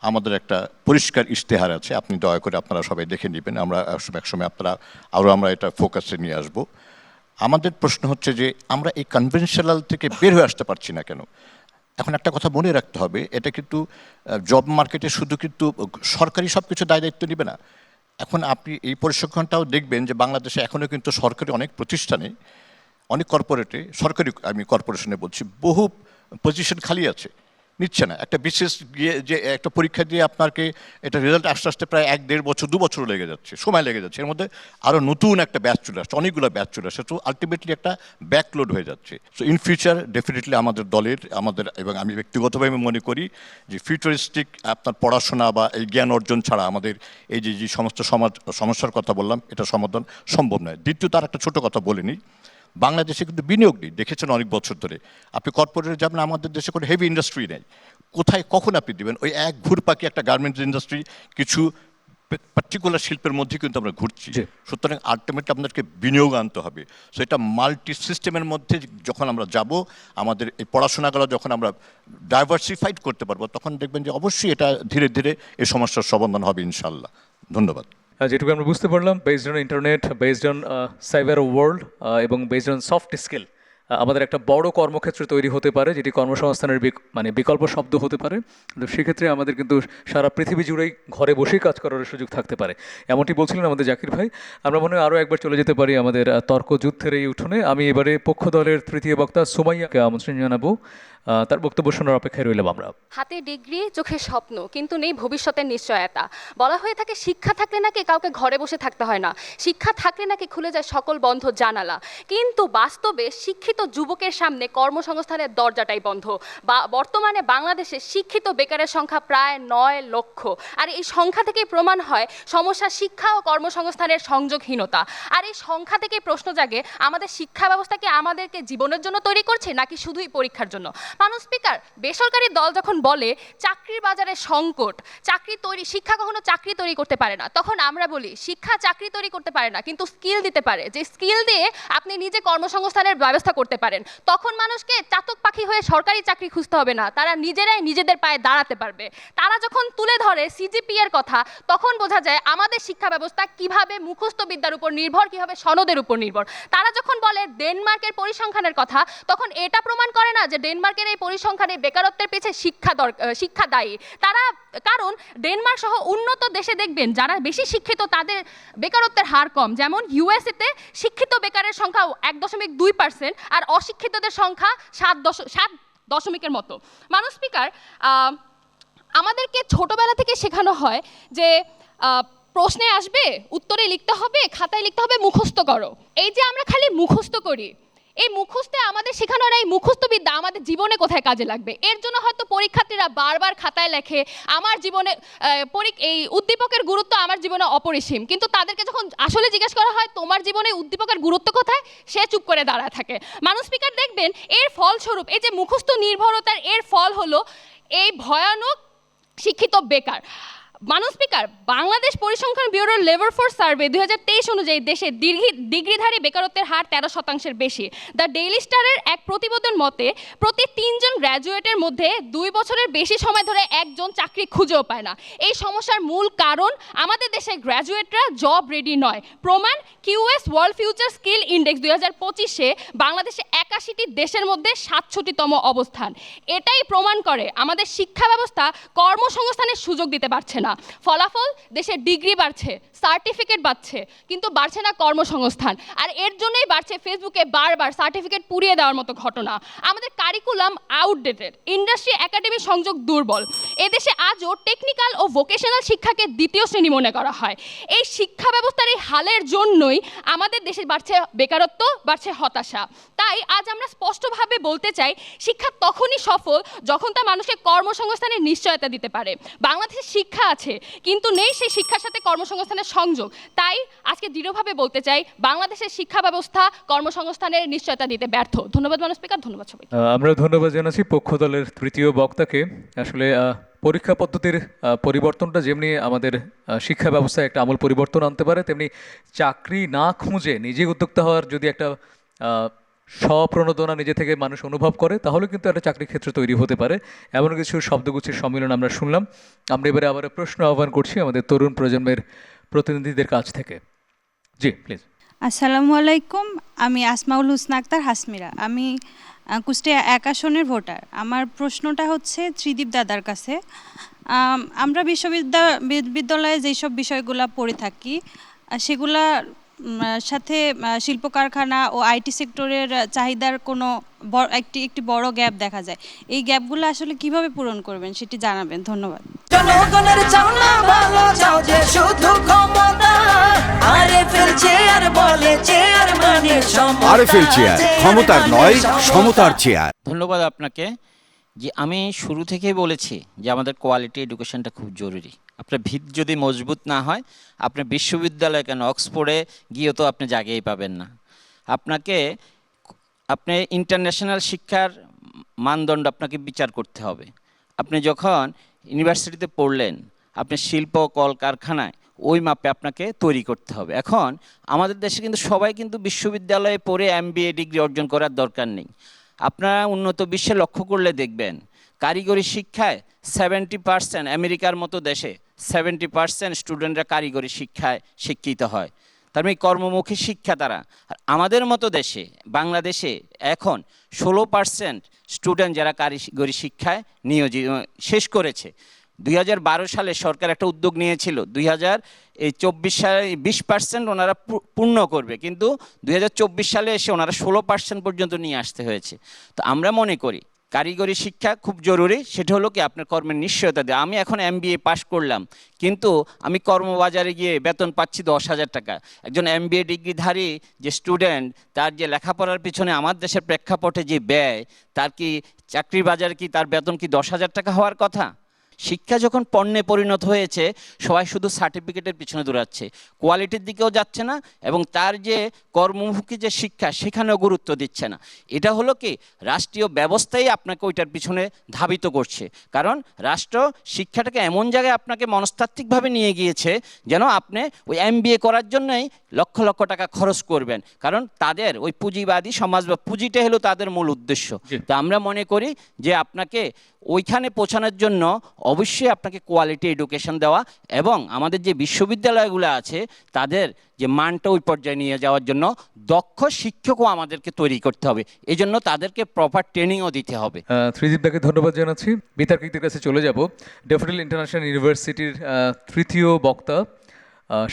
আমাদের একটা পরিষ্কার ইশতেহার আছে, আপনি দয়া করে আপনারা সবাই দেখে নেবেন। আমরা একসময় আমরা এটা ফোকাসে নিয়ে আসব। আমাদের প্রশ্ন হচ্ছে যে আমরা এই কনভেনশনাল থেকে বের হয়ে আসতে পারছি না কেন। এখন একটা কথা মনে রাখতে হবে, এটা কিন্তু জব মার্কেটে শুধু কিন্তু সরকারি সব কিছু দায় দায়িত্ব নেবে না। এখন আপনি এই পরিসংখ্যানটাও দেখবেন যে বাংলাদেশে এখনও কিন্তু সরকারি অনেক প্রতিষ্ঠানে, অনেক কর্পোরেটে, সরকারি আমি কর্পোরেশনে বলছি, বহু পজিশন খালি আছে, নিচ্ছে না। একটা বিশেষ গিয়ে যে একটা পরীক্ষা দিয়ে আপনাকে এটা রেজাল্ট আসতে আসতে প্রায় 1-1.5 বছর 2 বছর লেগে যাচ্ছে, সময় লেগে যাচ্ছে। এর মধ্যে আরও নতুন একটা ব্যাচ চলে আসছে, অনেকগুলো ব্যাচ চলে আসছে, তো আলটিমেটলি একটা ব্যাকলোড হয়ে যাচ্ছে। সো ইন ফিউচার ডেফিনেটলি আমাদের দলের, এবং আমি ব্যক্তিগতভাবে মনে করি যে ফিউচারিস্টিক আপনার পড়াশোনা বা এই জ্ঞান অর্জন ছাড়া আমাদের এই যে সমস্ত সমস্যার কথা বললাম, এটা সমাধান সম্ভব নয়। দ্বিতীয়ত আর একটা ছোটো কথা বলে নিই, বাংলাদেশে কিন্তু বিনিয়োগ নেই, দেখেছেন অনেক বছর ধরে। আপনি কর্পোরেটে যাবেন, আমাদের দেশে কোনো হেভি ইন্ডাস্ট্রি নেই। কোথায় কখন আপনি দেবেন? ওই এক ঘুরপাকি একটা গার্মেন্টস ইন্ডাস্ট্রি, কিছু পার্টিকুলার শিল্পের মধ্যে কিন্তু আমরা ঘুরছি। সুতরাং আলটিমেটলি আপনাদেরকে বিনিয়োগ আনতে হবে। সো এটা মাল্টি সিস্টেমের মধ্যে যখন আমরা যাব, আমাদের এই পড়াশোনাগুলো যখন আমরা ডাইভার্সিফাইড করতে পারবো, তখন দেখবেন যে অবশ্যই এটা ধীরে ধীরে এই সমস্যার সমাধান হবে ইনশাল্লাহ। ধন্যবাদ। যেটুকু আমরা বুঝতে পারলাম, based on internet, based on cyber world এবং বেসড অন সফট স্কিল, আমাদের একটা বড় কর্মক্ষেত্র তৈরি হতে পারে, যেটি কর্মসংস্থানের মানে বিকল্প শব্দ হতে পারে। তো সেক্ষেত্রে আমাদের কিন্তু সারা পৃথিবী জুড়েই ঘরে বসেই কাজ করার সুযোগ থাকতে পারে, এমনটি বলছিলেন আমাদের জাকির ভাই। আমরা মনে হয় আরও একবার চলে যেতে পারি আমাদের তর্কযুদ্ধের এই উঠোনে। আমি এবারে পক্ষ দলের তৃতীয় বক্তা সুমাইয়াকে আমন্ত্রণ জানাবো, তার বক্তব্য শোনার অপেক্ষায় রইলাম আমরা। হাতে ডিগ্রি, চোখে স্বপ্ন, কিন্তু নেই ভবিষ্যতের নিশ্চয়তা। বলা হয়ে থাকে শিক্ষা থাকলে নাকি কাউকে ঘরে বসে থাকতে হয় না, শিক্ষা থাকলে নাকি খুলে যায় সকল বন্ধ জানালা। কিন্তু বাস্তবে শিক্ষিত যুবকের সামনে কর্মসংস্থানের দরজাটাই বন্ধ। বর্তমানে বাংলাদেশে শিক্ষিত বেকারের সংখ্যা প্রায় 9 লক্ষ। আর এই সংখ্যা থেকেই প্রমাণ হয় সমস্যা শিক্ষা ও কর্মসংস্থানের সংযোগহীনতা। আর এই সংখ্যা থেকেই প্রশ্ন জাগে, আমাদের শিক্ষা ব্যবস্থা কি আমাদেরকে জীবনের জন্য তৈরি করছে নাকি শুধুই পরীক্ষার জন্য? মানুষ স্পিকার, বেসরকারি দল যখন বলে চাকরির বাজারে সংকট, শিক্ষা কখনো চাকরি তৈরি করতে পারে না, তখন আমরা বলি শিক্ষা চাকরি তৈরি করতে পারে না, কিন্তু স্কিল দিতে পারে, যে স্কিল দিয়ে আপনি নিজে কর্মসংস্থানের ব্যবস্থা করতে পারেন। তখন মানুষকে চাতক পাখি হয়ে সরকারি চাকরি খুঁজতে হবে না, তারা নিজেরাই নিজেদের পায়ে দাঁড়াতে পারবে। তারা যখন তুলে ধরে সিজিপিএ এর কথা, তখন বোঝা যায় আমাদের শিক্ষা ব্যবস্থা কিভাবে মুখস্থ বিদ্যার উপর নির্ভর, কিভাবে সনদের উপর নির্ভর। তারা যখন বলে ডেনমার্কের পরিসংখ্যানের কথা, তখন এটা প্রমাণ করে না যে ডেনমার্কের এই পরিসংখ্যানে বেকারত্বের পিছিয়ে শিক্ষা দায়ী। কারণ ডেনমার্ক সহ উন্নত দেশে দেখবেন যারা বেশি শিক্ষিত তাদের বেকারত্বের হার কম। যেমন ইউএসএতে শিক্ষিত বেকারের সংখ্যা 1.2% আর অশিক্ষিতদের সংখ্যা 7.0 মতো। মানুষ স্পিকার, আমাদেরকে ছোটবেলা থেকে শেখানো হয় যে প্রশ্নে আসবে, উত্তরে লিখতে হবে, খাতায় লিখতে হবে, মুখস্থ করো। এই যে আমরা খালি মুখস্থ করি, এই মুখস্থে আমাদের শেখানোর এই মুখস্থ বিদ্যা আমাদের জীবনে কোথায় কাজে লাগবে? এর জন্য হয়তো পরীক্ষার্থীরা বারবার খাতায় লেখে আমার জীবনে এই উদ্দীপকের গুরুত্ব আমার জীবনে অপরিসীম, কিন্তু তাদেরকে যখন আসলে জিজ্ঞেস করা হয় তোমার জীবনে উদ্দীপকের গুরুত্ব কোথায়, সে চুপ করে দাঁড়ায় থাকে। মানুষ স্পিকার, দেখবেন এর ফলস্বরূপ এই যে মুখস্থ নির্ভরতার এর ফল হলো এই ভয়ানক শিক্ষিত বেকার। মানুষ স্পিকার, বাংলাদেশ পরিসংখ্যান ব্যুরোর লেবার ফোর্স সার্ভে 2023 অনুযায়ী দেশে ডিগ্রিধারী বেকারত্বের হার 13% বেশি। দ্য ডেইলি স্টারের এক প্রতিবেদন মতে প্রতি 3 জন গ্র্যাজুয়েটের মধ্যে 2 বছরের বেশি সময় ধরে একজন চাকরি খুঁজেও পায় না। এই সমস্যার মূল কারণ আমাদের দেশে গ্র্যাজুয়েটরা জব রেডি নয়। প্রমাণ QS world future skill index 2025-এ বাংলাদেশে 81টি দেশের মধ্যে 67তম অবস্থান। এটাই প্রমাণ করে আমাদের শিক্ষা ব্যবস্থা কর্মসংস্থানের সুযোগ দিতে পারছে না। ফলাফল, দেশে ডিগ্রি বাড়ছে, সার্টিফিকেট বাড়ছে, কিন্তু বাড়ছে না কর্মসংস্থান। আর এর জন্যই বাড়ছে ফেসবুকে বারবার সার্টিফিকেট পুড়িয়ে দেওয়ার মতো ঘটনা। আমাদের কারিকুলাম আউটডেটেড, ইন্ডাস্ট্রি একাডেমি সংযোগ দুর্বল। এদেশে আজও টেকনিক্যাল ও ভোকেশনাল শিক্ষাকে দ্বিতীয় শ্রেণী মনে করা হয়। এই শিক্ষা ব্যবস্থার এই হালের জন্যই আমাদের দেশে বাড়ছে বেকারত্ব, বাড়ছে হতাশা। তাই আজ আমরা স্পষ্টভাবে বলতে চাই, শিক্ষা তখনই সফল যখন তা মানুষকে কর্মসংস্থানের নিশ্চয়তা দিতে পারে। বাংলাদেশে শিক্ষা আছে, কিন্তু নেই সেই শিক্ষার সাথে কর্মসংস্থানের সংযোগ। তাই আজকে দৃঢ়ভাবে বলতে চাই, বাংলাদেশের শিক্ষা ব্যবস্থা কর্মসংস্থানের নিশ্চয়তা দিতে ব্যর্থ। ধন্যবাদ মানুষ স্পিকার, ধন্যবাদ সবাই। আমরা ধন্যবাদ জানাচ্ছি পক্ষ দলের তৃতীয় বক্তাকে। আসলে পরীক্ষা পদ্ধতির পরিবর্তনটা যেমনি আমাদের শিক্ষা ব্যবস্থায় একটা আমূল পরিবর্তন আনতে পারে, তেমনি চাকরি না খুঁজে নিজে উদ্যোক্তা হওয়ার যদি একটা স্বপ্রণোদনা নিজে থেকে মানুষ অনুভব করে, তাহলে কিন্তু একটা চাকরি ক্ষেত্র তৈরি হতে পারে। এমন কিছু শব্দগুচ্ছের সম্মিলন আমরা শুনলাম। আমরা এবারে আবার প্রশ্ন আহ্বান করছি আমাদের তরুণ প্রজন্মের প্রতিনিধিদের কাছ থেকে। জি প্লিজ। আসসালামু আলাইকুম, আমি আসমাউল হুসনা আক্তার হাসমিরা, আমি কুষ্টিয়া 1 আসনের ভোটার। আমার প্রশ্নটা হচ্ছে ত্রিদীপ দাদার কাছে। আমরা বিশ্ববিদ্যালয়ে যেসব বিষয়গুলো পড়ে থাকি সেগুলা সাথে শিল্প কারখানা ও আইটি সেক্টরের চাহিদার কোনো একটি বড় গ্যাপ দেখা যায়। এই গ্যাপগুলো আসলে কিভাবে পূরণ করবেন সেটি জানাবেন। ধন্যবাদ। জনগণের চাও না ভালো, চাও যে শুধু ক্ষমতা। আরএফএল চেয়ার বলে চেয়ার মানে সমতা। আরএফএল চেয়ার, ক্ষমতার নয় সমতার চেয়ার। ধন্যবাদ আপনাকে। যে আমি শুরু থেকেই বলেছি যে আমাদের কোয়ালিটি এডুকেশনটা খুব জরুরি। আপনার ভিত যদি মজবুত না হয়, আপনার বিশ্ববিদ্যালয়ে কেন অক্সফোর্ডে গিয়েও তো আপনি জায়গাই পাবেন না। আপনি ইন্টারন্যাশনাল শিক্ষার মানদণ্ড আপনাকে বিচার করতে হবে। আপনি যখন ইউনিভার্সিটিতে পড়লেন, আপনি শিল্প কলকারখানায় ওই মাপে আপনাকে তৈরি করতে হবে। এখন আমাদের দেশে কিন্তু সবাই কিন্তু বিশ্ববিদ্যালয়ে পড়ে MBA ডিগ্রি অর্জন করার দরকার নেই। আপনারা উন্নত বিশ্বে লক্ষ্য করলে দেখবেন কারিগরি শিক্ষায় 70%, আমেরিকার মতো দেশে 70% স্টুডেন্টরা কারিগরি শিক্ষায় শিক্ষিত হয়। তার মানে কর্মমুখী শিক্ষা তারা। আর আমাদের মতো দেশে বাংলাদেশে এখন 16% স্টুডেন্ট যারা কারিগরি শিক্ষায় নিয়োজিত শেষ করেছে। 2012 সালে সরকার একটা উদ্যোগ নিয়েছিল 2024 সালে 20% ওনারা পূর্ণ করবে, কিন্তু 2024 সালে এসে ওনারা 16% পর্যন্ত নিয়ে আসতে হয়েছে। তো আমরা মনে করি কারিগরি শিক্ষা খুব জরুরি, সেটা হলো কি আপনার কর্মের নিশ্চয়তা দেয়। আমি এখন MBA পাশ করলাম, কিন্তু আমি কর্মবাজারে গিয়ে বেতন পাচ্ছি 10,000 টাকা। একজন MBA ডিগ্রিধারী যে স্টুডেন্ট, তার যে লেখাপড়ার পিছনে আমার দেশের প্রেক্ষাপটে যে ব্যয়, তার কি চাকরির বাজারে কি তার বেতন কি 10,000 টাকা হওয়ার কথা? শিক্ষা যখন পণ্যে পরিণত হয়েছে, সবাই শুধু সার্টিফিকেটের পিছনে দৌড়াচ্ছে, কোয়ালিটির দিকেও যাচ্ছে না, এবং তার যে কর্মমুখী যে শিক্ষা সেখানেও গুরুত্ব দিচ্ছে না। এটা হলো কি রাষ্ট্রীয় ব্যবস্থাই আপনাকে ওইটার পিছনে ধাবিত করছে। কারণ রাষ্ট্র শিক্ষাটাকে এমন জায়গায় আপনাকে মনস্তাত্ত্বিকভাবে নিয়ে গিয়েছে যেন আপনি ওই MBA করার জন্যই লক্ষ লক্ষ টাকা খরচ করবেন, কারণ তাদের ওই পুঁজিবাদী সমাজ বা পুঁজিটা হলো তাদের মূল উদ্দেশ্য। তো আমরা মনে করি যে আপনাকে ওইখানে পৌঁছানোর জন্য অবশ্যই আপনাকে কোয়ালিটি এডুকেশন দেওয়া, এবং আমাদের যে বিশ্ববিদ্যালয়গুলো আছে তাদের যে মানটা ওই পর্যায়ে নিয়ে যাওয়ার জন্য দক্ষ শিক্ষকও আমাদেরকে তৈরি করতে হবে। এই জন্য তাদেরকে প্রপার ট্রেনিংও দিতে হবে। ত্রিদীপদাকে ধন্যবাদ জানাচ্ছি। বিতার্কিকদের কাছে চলে যাব। ড্যাফোডিল ইন্টারন্যাশনাল ইউনিভার্সিটির তৃতীয় বক্তা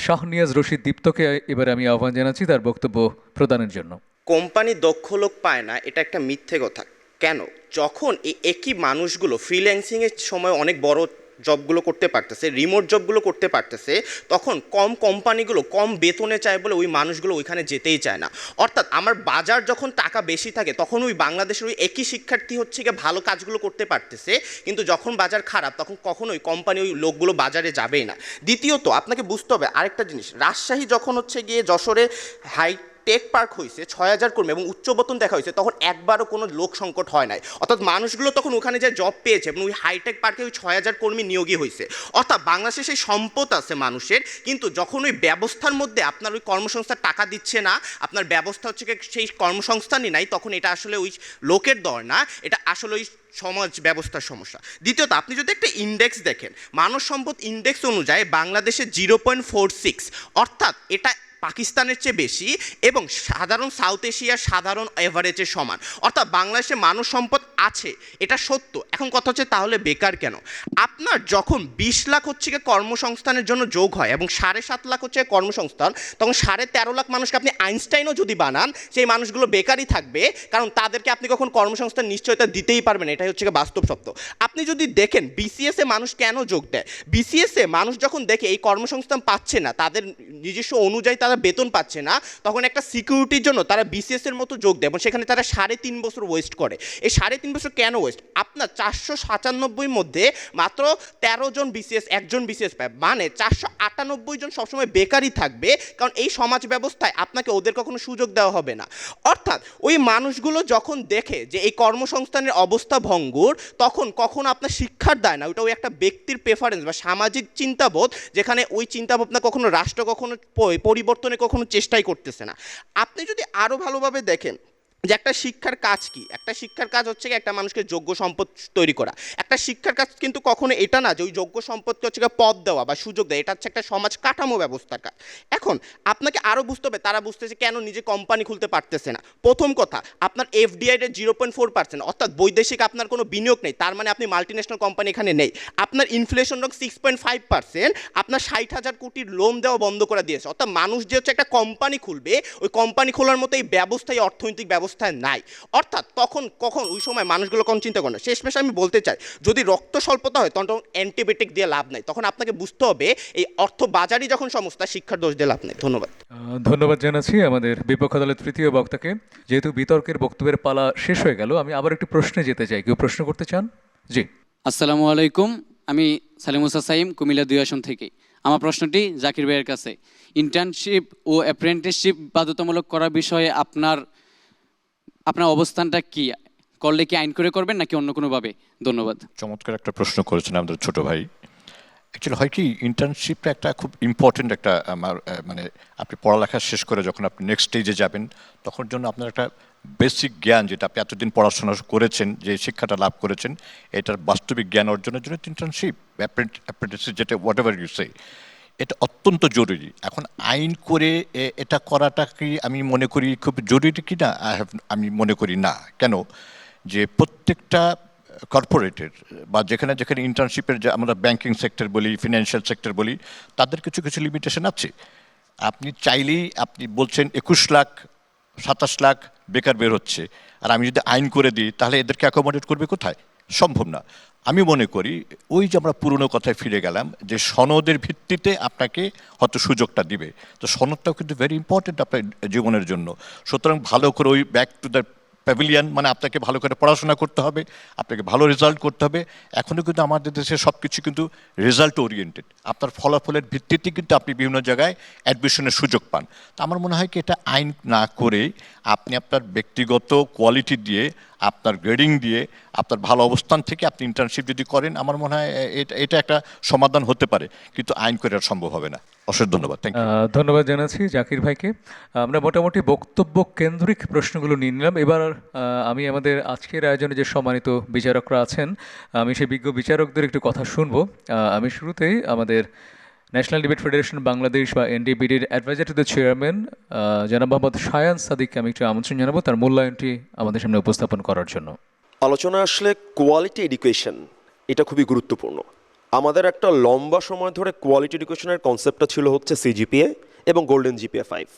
শাহনিয়াজ রশিদ দীপ্তকে এবারে আমি আহ্বান জানাচ্ছি তার বক্তব্য প্রদানের জন্য। কোম্পানি দক্ষ লোক পায় না, এটা একটা মিথ্যে কথা। কেন? যখন এই একই মানুষগুলো ফ্রিল্যান্সিংয়ের সময় অনেক বড় জবগুলো করতে পারতেছে, রিমোট জবগুলো করতে পারতেছে, তখন কম কোম্পানিগুলো কম বেতনে চায় বলে ওই মানুষগুলো ওইখানে যেতেই চায় না। অর্থাৎ আমার বাজার যখন টাকা বেশি থাকে তখন ওই বাংলাদেশের ওই একই শিক্ষার্থী হচ্ছে গিয়ে ভালো কাজগুলো করতে পারতেছে, কিন্তু যখন বাজার খারাপ তখন কখনোই কোম্পানি ওই লোকগুলো বাজারে যাবেই না। দ্বিতীয়ত আপনাকে বুঝতে হবে আরেকটা জিনিস, রাজশাহী যখন হচ্ছে গিয়ে যশোরে টেক পার্ক হয়েছে 6,000 কর্মী এবং উচ্চ বেতন দেখা হয়েছে, তখন একবারও কোনো লোক সংকট হয় নাই। অর্থাৎ মানুষগুলো তখন ওখানে যে জব পেয়েছে এবং ওই হাইটেক পার্কে ওই 6,000 কর্মী নিয়োগই হয়েছে। অর্থাৎ বাংলাদেশে সেই সম্পদ আছে মানুষের, কিন্তু যখন ওই ব্যবস্থার মধ্যে আপনার ওই কর্মসংস্থান টাকা দিচ্ছে না, আপনার ব্যবস্থা হচ্ছে সেই কর্মসংস্থানই নাই, তখন এটা আসলে ওই লোকের দর না, এটা আসলে ওই সমাজ ব্যবস্থার সমস্যা। দ্বিতীয়ত আপনি যদি একটা ইন্ডেক্স দেখেন, মানব সম্পদ ইন্ডেক্স অনুযায়ী বাংলাদেশে 0.46, অর্থাৎ এটা পাকিস্তানের চেয়ে বেশি এবং সাধারণ সাউথ এশিয়ার সাধারণ এভারেজের সমান। অর্থাৎ বাংলাদেশে মানব সম্পদ আছে, এটা সত্য। এখন কথা হচ্ছে তাহলে বেকার কেন? আপনার যখন 20 লাখ হচ্ছে কর্মসংস্থানের জন্য যোগ হয় এবং 7.5 লাখ হচ্ছে কর্মসংস্থান, তখন 13.5 লাখ মানুষকে আপনি আইনস্টাইনও যদি বানান, সেই মানুষগুলো বেকারই থাকবে, কারণ তাদেরকে আপনি কখন কর্মসংস্থান নিশ্চয়তা দিতেই পারবেন। এটাই হচ্ছে বাস্তব সত্য। আপনি যদি দেখেন BCS-এ মানুষ কেন যোগ দেয়, BCS-এ মানুষ যখন দেখে এই কর্মসংস্থান পাচ্ছে না, তাদের নিজস্ব অনুযায়ী তারা বেতন পাচ্ছে না, তখন একটা সিকিউরিটির জন্য তারা BCS-এর মতো যোগ দেয় এবং সেখানে তারা 3.5 বছর ওয়েস্ট করে। এই 3.5 বছর কেন ওয়েস্ট? আপনার 497 মধ্যে মাত্র 13 জন BCS, একজন BCS পায়, মানে 498 জন সবসময় বেকারই থাকবে, কারণ এই সমাজ ব্যবস্থায় আপনাকে ওদের কখনো সুযোগ দেওয়া হবে না। অর্থাৎ ওই মানুষগুলো যখন দেখে যে এই কর্মসংস্থানের অবস্থা ভঙ্গুর, তখন কখনো আপনার শিক্ষার দায় না, ওটা ওই একটা ব্যক্তির প্রেফারেন্স বা সামাজিক চিন্তাবোধ, যেখানে ওই চিন্তাভাবনা কখনো রাষ্ট্র কখনো পরিবর্তনে কখনো চেষ্টাই করতেছে না। আপনি যদি আরও ভালোভাবে দেখেন যে একটা শিক্ষার কাজ কি, একটা শিক্ষার কাজ হচ্ছে একটা মানুষকে যোগ্য সম্পদ তৈরি করা। একটা শিক্ষার কাজ কিন্তু কখনো এটা না যে ওই যোগ্য সম্পদকে হচ্ছে পদ দেওয়া বা সুযোগ দেওয়া, এটা হচ্ছে একটা সমাজ কাঠামো ব্যবস্থার কাজ। এখন আপনাকে আরও বুঝতে হবে তারা বুঝতেছে কেন নিজে কোম্পানি খুলতে পারতেছে না। প্রথম কথা, আপনার FDI রেট 0.4%, অর্থাৎ বৈদেশিক আপনার কোনো বিনিয়োগ নেই, তার মানে আপনি মাল্টিন্যাশনাল কোম্পানি এখানে নেই। আপনার ইনফ্লেশন রেট 6.5%, আপনার 60,000 কোটির লোন দেওয়া বন্ধ করে দিয়েছে। অর্থাৎ মানুষ যে হচ্ছে একটা কোম্পানি খুলবে, ওই কোম্পানি খোলার মতো এই ব্যবস্থায় অর্থনৈতিক ব্যবস্থায় নাই। অর্থাৎ তখন কখন ওই সময় মানুষগুলো কোন চিন্তা করে না। শেষমেশ আমি বলতে চাই, যদি রক্ত স্বল্পতা হয় তখন অ্যান্টিবায়োটিক দিয়ে লাভ নাই, তখন আপনাকে বুঝতে হবে এই অর্থ বাজারই যখন সমস্যা, শিক্ষার দোষ দিয়ে লাভ নেই। ধন্যবাদ। ধন্যবাদ জানাচ্ছি আমাদের বিপক্ষ দলের তৃতীয় বক্তাকে। যেহেতু বিতর্কের বক্তব্যের পালা শেষ হয়ে গেল, আমি আবার একটু প্রশ্নে যেতে চাই। কেউ প্রশ্ন করতে চান? জি, আসসালামু আলাইকুম। আমি সালিমুসা সাইম, কুমিল্লা 2 আসন থেকে। আমার প্রশ্নটি জাকির ভাইয়ের কাছে। ইন্টার্নশিপ ও অ্যাপ্রেন্টিসশিপ বাধ্যতামূলক করার বিষয়ে আপনার অবস্থানটা কি? করলে কি আইন করে করবেন নাকি অন্য কোনোভাবে? ধন্যবাদ। চমৎকার একটা প্রশ্ন করেছেন আমাদের ছোট ভাই। অ্যাকচুয়ালি হয় কি, ইন্টার্নশিপটা একটা খুব ইম্পর্টেন্ট একটা মানে আপনি পড়ালেখা শেষ করে যখন আপনি নেক্সট স্টেজে যাবেন, তখন জন্য আপনার একটা বেসিক জ্ঞান, যেটা আপনি এতদিন পড়াশোনা করেছেন, যে শিক্ষাটা লাভ করেছেন, এটার বাস্তবিক জ্ঞান অর্জনের জন্য ইন্টার্নশিপ, অ্যাপ্রেন্টিসশিপ, যেটা হোয়াট এভার ইউ সে, এটা অত্যন্ত জরুরি। এখন আইন করে এটা করাটা কি আমি মনে করি খুব জরুরি কি না, আমি মনে করি না। কেন? যে প্রত্যেকটা কর্পোরেটের বা যেখানে যেখানে ইন্টার্নশিপের যে আমরা ব্যাংকিং সেক্টর বলি, ফিনান্সিয়াল সেক্টর বলি, তাদের কিছু কিছু লিমিটেশন আছে। আপনি চাইলেই, আপনি বলছেন 21 লাখ 27 লাখ বেকার বের হচ্ছে, আর আমি যদি আইন করে দিই তাহলে এদেরকে অ্যাকোমোডেট করবে কোথায়? সম্ভব না। আমি মনে করি ওই যে আমরা পুরনো কথায় ফিরে গেলাম যে সনদের ভিত্তিতে আপনাকে হয়তো সুযোগটা দিবে, তো সনদটাও কিন্তু ভেরি ইম্পর্টেন্ট আপনার জীবনের জন্য। সুতরাং ভালো করে ওই ব্যাক টু দ্য প্যাভিলিয়ন, মানে আপনাকে ভালো করে পড়াশোনা করতে হবে, আপনাকে ভালো রেজাল্ট করতে হবে। এখনও কিন্তু আমাদের দেশে সব কিছু কিন্তু রেজাল্ট ওরিয়েন্টেড, আপনার ফলাফলের ভিত্তিতে কিন্তু আপনি বিভিন্ন জায়গায় অ্যাডমিশনের সুযোগ পান। তো আমার মনে হয় কি এটা আইন না করে আপনি আপনার ব্যক্তিগত কোয়ালিটি দিয়ে, আপনার গ্রেডিং দিয়ে, আপনার ভালো অবস্থান থেকে আপনি ইন্টার্নশিপ যদি করেন, আমার মনে হয় এটা একটা সমাধান হতে পারে, কিন্তু আইন করে আর সম্ভব হবে না। অশেষ ধন্যবাদ। Thank you. ধন্যবাদ জানাচ্ছি জাকির ভাইকে। আমরা মোটামুটি বক্তব্য কেন্দ্রিক প্রশ্নগুলো নিয়ে নিলাম। এবার আমি আমাদের আজকের আয়োজনে যে সম্মানিত বিচারকরা আছেন, আমি সেই বিজ্ঞ বিচারকদের একটু কথা শুনবো। আমি শুরুতেই আমাদের ন্যাশনাল ডিবেট ফেডারেশন বাংলাদেশ বা এনডিবিডির অ্যাডভাইজার টু দ্য চেয়ারম্যান জনাব মোহাম্মদ শায়ান সাদিককে আমি একটু আমন্ত্রণ জানাবো তার মূল্যায়নটি আমাদের সামনে উপস্থাপন করার জন্য। আলোচনা আসলে কোয়ালিটি এডুকেশন, এটা খুবই গুরুত্বপূর্ণ। আমাদের একটা লম্বা সময় ধরে কোয়ালিটি এডুকেশনের কনসেপ্টটা ছিল হচ্ছে সিজিপিএ এবং গোল্ডেন জিপিএ 5।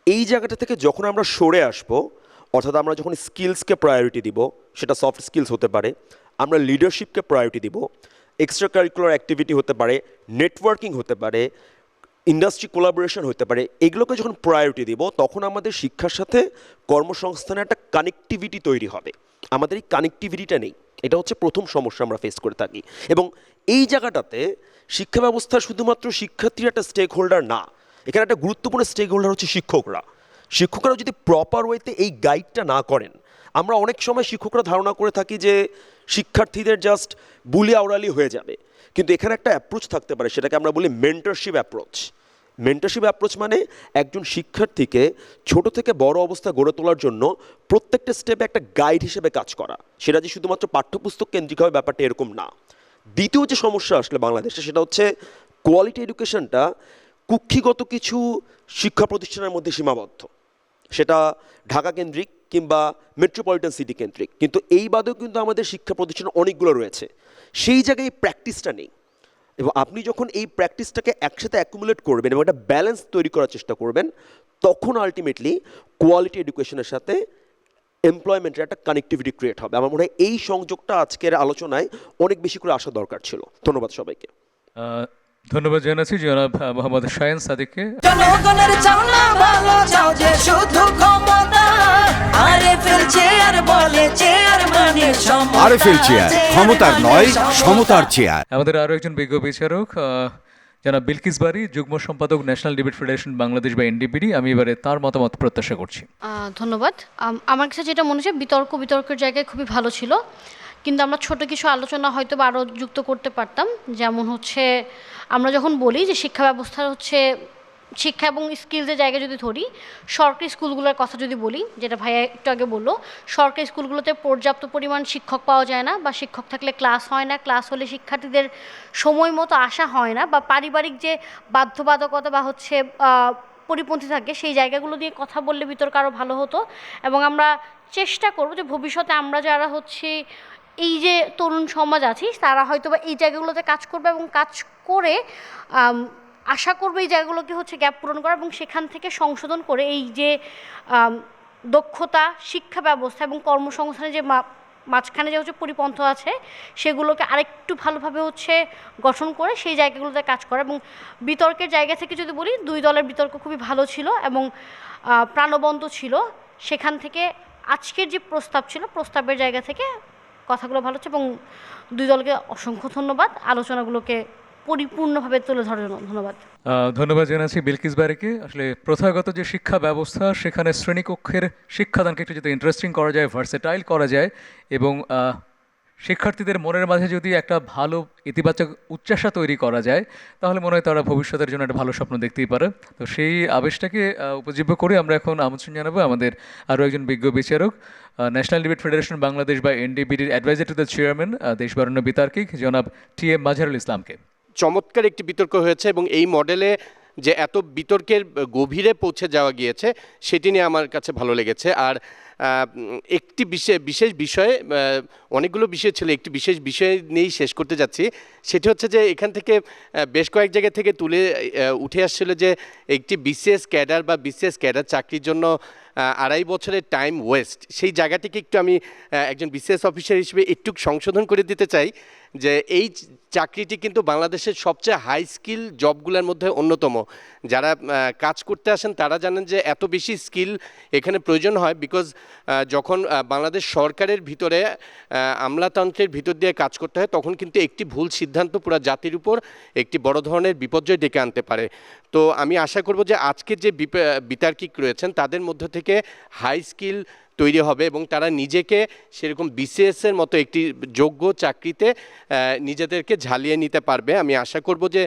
এই জায়গাটা থেকে যখন আমরা সরে আসব, অর্থাৎ আমরা যখন স্কিলসকে প্রায়োরিটি দিব, সেটা সফট স্কিলস হতে পারে, আমরা লিডারশিপকে প্রায়োরিটি দিব, এক্সট্রা কারিকুলার অ্যাক্টিভিটি হতে পারে, নেটওয়ার্কিং হতে পারে, ইন্ডাস্ট্রি কোলাবোরেশন হতে পারে, এগুলোকে যখন প্রায়োরিটি দিব, তখন আমাদের শিক্ষার সাথে কর্মসংস্থানের একটা কানেক্টিভিটি তৈরি হবে। আমাদের এই কানেক্টিভিটিটা নেই, এটা হচ্ছে প্রথম সমস্যা আমরা ফেস করে থাকি। এবং এই জায়গাটাতে শিক্ষা ব্যবস্থার শুধুমাত্র শিক্ষার্থীর একটা স্টেক হোল্ডার না, এখানে একটা গুরুত্বপূর্ণ স্টেক হোল্ডার হচ্ছে শিক্ষকরা। শিক্ষকরা যদি প্রপার ওয়েতে এই গাইডটা না করেন, আমরা অনেক সময় শিক্ষকরা ধারণা করে থাকি যে শিক্ষার্থীদের জাস্ট বুলি আওড়ালি হয়ে যাবে, কিন্তু এখানে একটা অ্যাপ্রোচ থাকতে পারে, সেটাকে আমরা বলি মেন্টরশিপ অ্যাপ্রোচ। মেন্টরশিপ অ্যাপ্রোচ মানে একজন শিক্ষার্থীকে ছোট থেকে বড় অবস্থা গড়ে তোলার জন্য প্রত্যেকটা স্টেপে একটা গাইড হিসেবে কাজ করা, সেটা যে শুধুমাত্র পাঠ্যপুস্তক কেন্দ্রিক হবে ব্যাপারটা এরকম না। দ্বিতীয় যে সমস্যা আসলে বাংলাদেশে, সেটা হচ্ছে কোয়ালিটি এডুকেশনটা কুক্ষিগত কিছু শিক্ষা প্রতিষ্ঠানের মধ্যে সীমাবদ্ধ, সেটা ঢাকা কেন্দ্রিক কিংবা মেট্রোপলিটন সিটি কেন্দ্রিক, কিন্তু এই বাদেও কিন্তু আমাদের শিক্ষা প্রতিষ্ঠান অনেকগুলো রয়েছে, সেই জায়গায় এই প্র্যাকটিসটা নেই। এবং আপনি যখন এই প্র্যাকটিসটাকে একসাথে অ্যাকুমুলেট করবেন এবং একটা ব্যালেন্স তৈরি করার চেষ্টা করবেন, তখন আলটিমেটলি কোয়ালিটি এডুকেশনের সাথে এমপ্লয়মেন্টের একটা কানেক্টিভিটি ক্রিয়েট হবে। আমার মনে হয় এই সংযোগটা আজকের আলোচনায় অনেক বেশি করে আসা দরকার ছিল। ধন্যবাদ সবাইকে। ধন্যবাদ জানাচ্ছি জনাব মোহাম্মদ শায়ান সাদিককে। জনগণের চাওনা ভালো চাও যে শুধু ক্ষমতা, আরএফএল চেয়ার বলে চেয়ার মানে সমতা। আরএফএল চেয়ার, ক্ষমতার নয় সমতার চেয়ার। আমাদের আরো একজন বিজ্ঞ বিচারক জনাব বিলকিস বারী, যুগ্ম সম্পাদক ন্যাশনাল ডিবেট ফেডারেশন বাংলাদেশ বা এনডিবিডি, আমি এবারে তার মতামত প্রত্যাশা করছি। ধন্যবাদ। আমার কাছে যেটা মনে হচ্ছে বিতর্কের জায়গায় খুবই ভালো ছিল, কিন্তু আমরা ছোট কিছু আলোচনা হয়তো বা আরও যুক্ত করতে পারতাম। যেমন হচ্ছে আমরা যখন বলি যে শিক্ষা ব্যবস্থা হচ্ছে শিক্ষা এবং স্কিলসের জায়গায় যদি ধরি, সরকারি স্কুলগুলোর কথা যদি বলি, যেটা ভাইয়া একটু আগে বললো, সরকারি স্কুলগুলোতে পর্যাপ্ত পরিমাণ শিক্ষক পাওয়া যায় না, বা শিক্ষক থাকলে ক্লাস হয় না, ক্লাস হলে শিক্ষার্থীদের সময় মতো আসা হয় না, বা পারিবারিক যে বাধ্যবাধকতা বা হচ্ছে পরিপন্থী থাকে, সেই জায়গাগুলো দিয়ে কথা বললে বিতর্ক আরও ভালো হতো। এবং আমরা চেষ্টা করব যে ভবিষ্যতে আমরা যারা হচ্ছে এই যে তরুণ সমাজ আছি, তারা হয়তো বা এই জায়গাগুলোতে কাজ করবে এবং কাজ করে আশা করবে এই জায়গাগুলোকে হচ্ছে গ্যাপ পূরণ করা এবং সেখান থেকে সংশোধন করে এই যে দক্ষতা, শিক্ষা ব্যবস্থা এবং কর্মসংস্থানের যে মাঝখানে যে হচ্ছে পরিপন্থ আছে, সেগুলোকে আরেকটু ভালোভাবে হচ্ছে গঠন করে সেই জায়গাগুলোতে কাজ করা। এবং বিতর্কের জায়গা থেকে যদি বলি, দুই দলের বিতর্ক খুবই ভালো ছিল এবং প্রাণবন্ত ছিল। সেখান থেকে আজকের যে প্রস্তাব ছিল, প্রস্তাবের জায়গা থেকে কথাগুলো ভালো হচ্ছে এবং দুই দলকে অসংখ্য ধন্যবাদ আলোচনাগুলোকে পরিপূর্ণভাবে তুলে ধরার জন্য। ধন্যবাদ। ধন্যবাদ জানাচ্ছি বিলকিস বারীকে। আসলে প্রথাগত যে শিক্ষা ব্যবস্থা, সেখানে শ্রেণীকক্ষের শিক্ষাদানকে একটু যদি ইন্টারেস্টিং করা যায়, ভার্সেটাইল করা যায় এবং শিক্ষার্থীদের মনের মাঝে যদি একটা ভালো ইতিবাচক উচ্চাসা তৈরি করা যায়, তাহলে মনে হয় তারা ভবিষ্যতের জন্য একটা ভালো স্বপ্ন দেখতেই পারে। তো সেই আবেশটাকে উপজীব্য করে আমরা এখন আমন্ত্রণ জানাবো আমাদের আরও একজন বিজ্ঞ বিচারক, ন্যাশনাল ডিবেট ফেডারেশন বাংলাদেশ বা এনডিবিডির অ্যাডভাইজার টু দ্য চেয়ারম্যান, দেশবরেণ্য বিতার্কিক জনাব টি এম মাজহারুল ইসলামকে। চমৎকার একটি বিতর্ক হয়েছে এবং এই মডেলে যে এত বিতর্কের গভীরে পৌঁছে যাওয়া গিয়েছে সেটি নিয়ে আমার কাছে ভালো লেগেছে। আর একটি বিশেষ বিষয়ে, অনেকগুলো বিষয় ছিল, একটি বিশেষ বিষয় নিয়েই শেষ করতে যাচ্ছি। সেটি হচ্ছে যে এখান থেকে বেশ কয়েক জায়গা থেকে তুলে উঠে আসছিল যে একটি বিসিএস ক্যাডার বা বিসিএস ক্যাডার চাকরির জন্য 2.5 বছরের টাইম ওয়েস্ট। সেই জায়গাটিকে একটু আমি একজন বিসিএস অফিসার হিসেবে একটু সংশোধন করে দিতে চাই যে এই চাকরিটি কিন্তু বাংলাদেশের সবচেয়ে হাই স্কিল জবগুলোর মধ্যে অন্যতম। যারা কাজ করতে আসেন তারা জানেন যে এত বেশি স্কিল এখানে প্রয়োজন হয়, বিকজ যখন বাংলাদেশ সরকারের ভিতরে আমলাতন্ত্রের ভিতর দিয়ে কাজ করতে হয় তখন কিন্তু একটি ভুল সিদ্ধান্ত পুরো জাতির উপর একটি বড় ধরনের বিপর্যয় ডেকে আনতে পারে। তো আমি আশা করব যে আজকের যে বিতার্কিক রয়েছেন তাদের মধ্য থেকে হাই স্কিল তৈরি হবে এবং তারা নিজেকে সেরকম বিসিএসের মতো একটি যোগ্য চাকরিতে নিজেদেরকে ঝালিয়ে নিতে পারবে। আমি আশা করব যে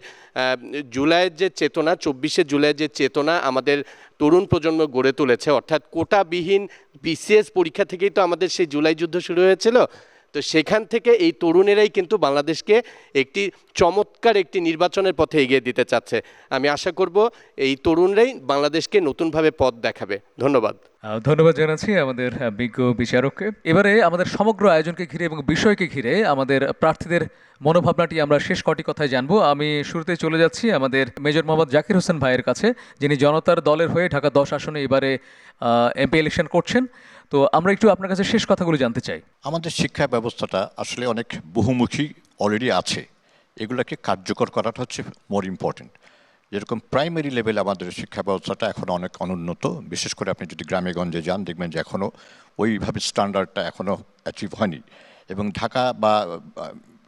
জুলাইয়ের যে চেতনা, 24শে জুলাইয়ের যে চেতনা আমাদের তরুণ প্রজন্ম গড়ে তুলেছে, অর্থাৎ কোটাবিহীন বিসিএস পরীক্ষা থেকেই তো আমাদের সেই জুলাই যুদ্ধ শুরু হয়েছিল। তো সেখান থেকে এই তরুণেরাই কিন্তু বাংলাদেশকে একটি চমৎকার একটি নির্বাচনের পথে এগিয়ে দিতে চাচ্ছে। আমি আশা করব এই তরুণরাই বাংলাদেশকে নতুনভাবে পথ দেখাবে। ধন্যবাদ। ধন্যবাদ জানাচ্ছি আমাদের বিজ্ঞ বিচারককে। এবারে আমাদের সমগ্র আয়োজনকে ঘিরে এবং বিষয়কে ঘিরে আমাদের প্রার্থীদের মনোভাবনাটি আমরা শেষ কটি কথায় জানবো। আমি শুরুতে চলে যাচ্ছি আমাদের মেজর মোহাম্মদ জাকির হোসেন ভাইয়ের কাছে, যিনি জনতার দলের হয়ে ঢাকা 10 আসনে এবারে এমপি ইলেকশন করছেন। তো আমরা একটু আপনার কাছে শেষ কথাগুলো জানতে চাই। আমাদের শিক্ষা ব্যবস্থাটা আসলে অনেক বহুমুখী অলরেডি আছে, এগুলোকে কার্যকর করাটা হচ্ছে মোর ইম্পর্টেন্ট। যেরকম প্রাইমারি লেভেলে আমাদের শিক্ষা ব্যবস্থাটা এখনও অনেক অনুন্নত, বিশেষ করে আপনি যদি গ্রামে গঞ্জে যান দেখবেন যে এখনও ওইভাবে স্ট্যান্ডার্ডটা এখনও অ্যাচিভ হয়নি। এবং ঢাকা বা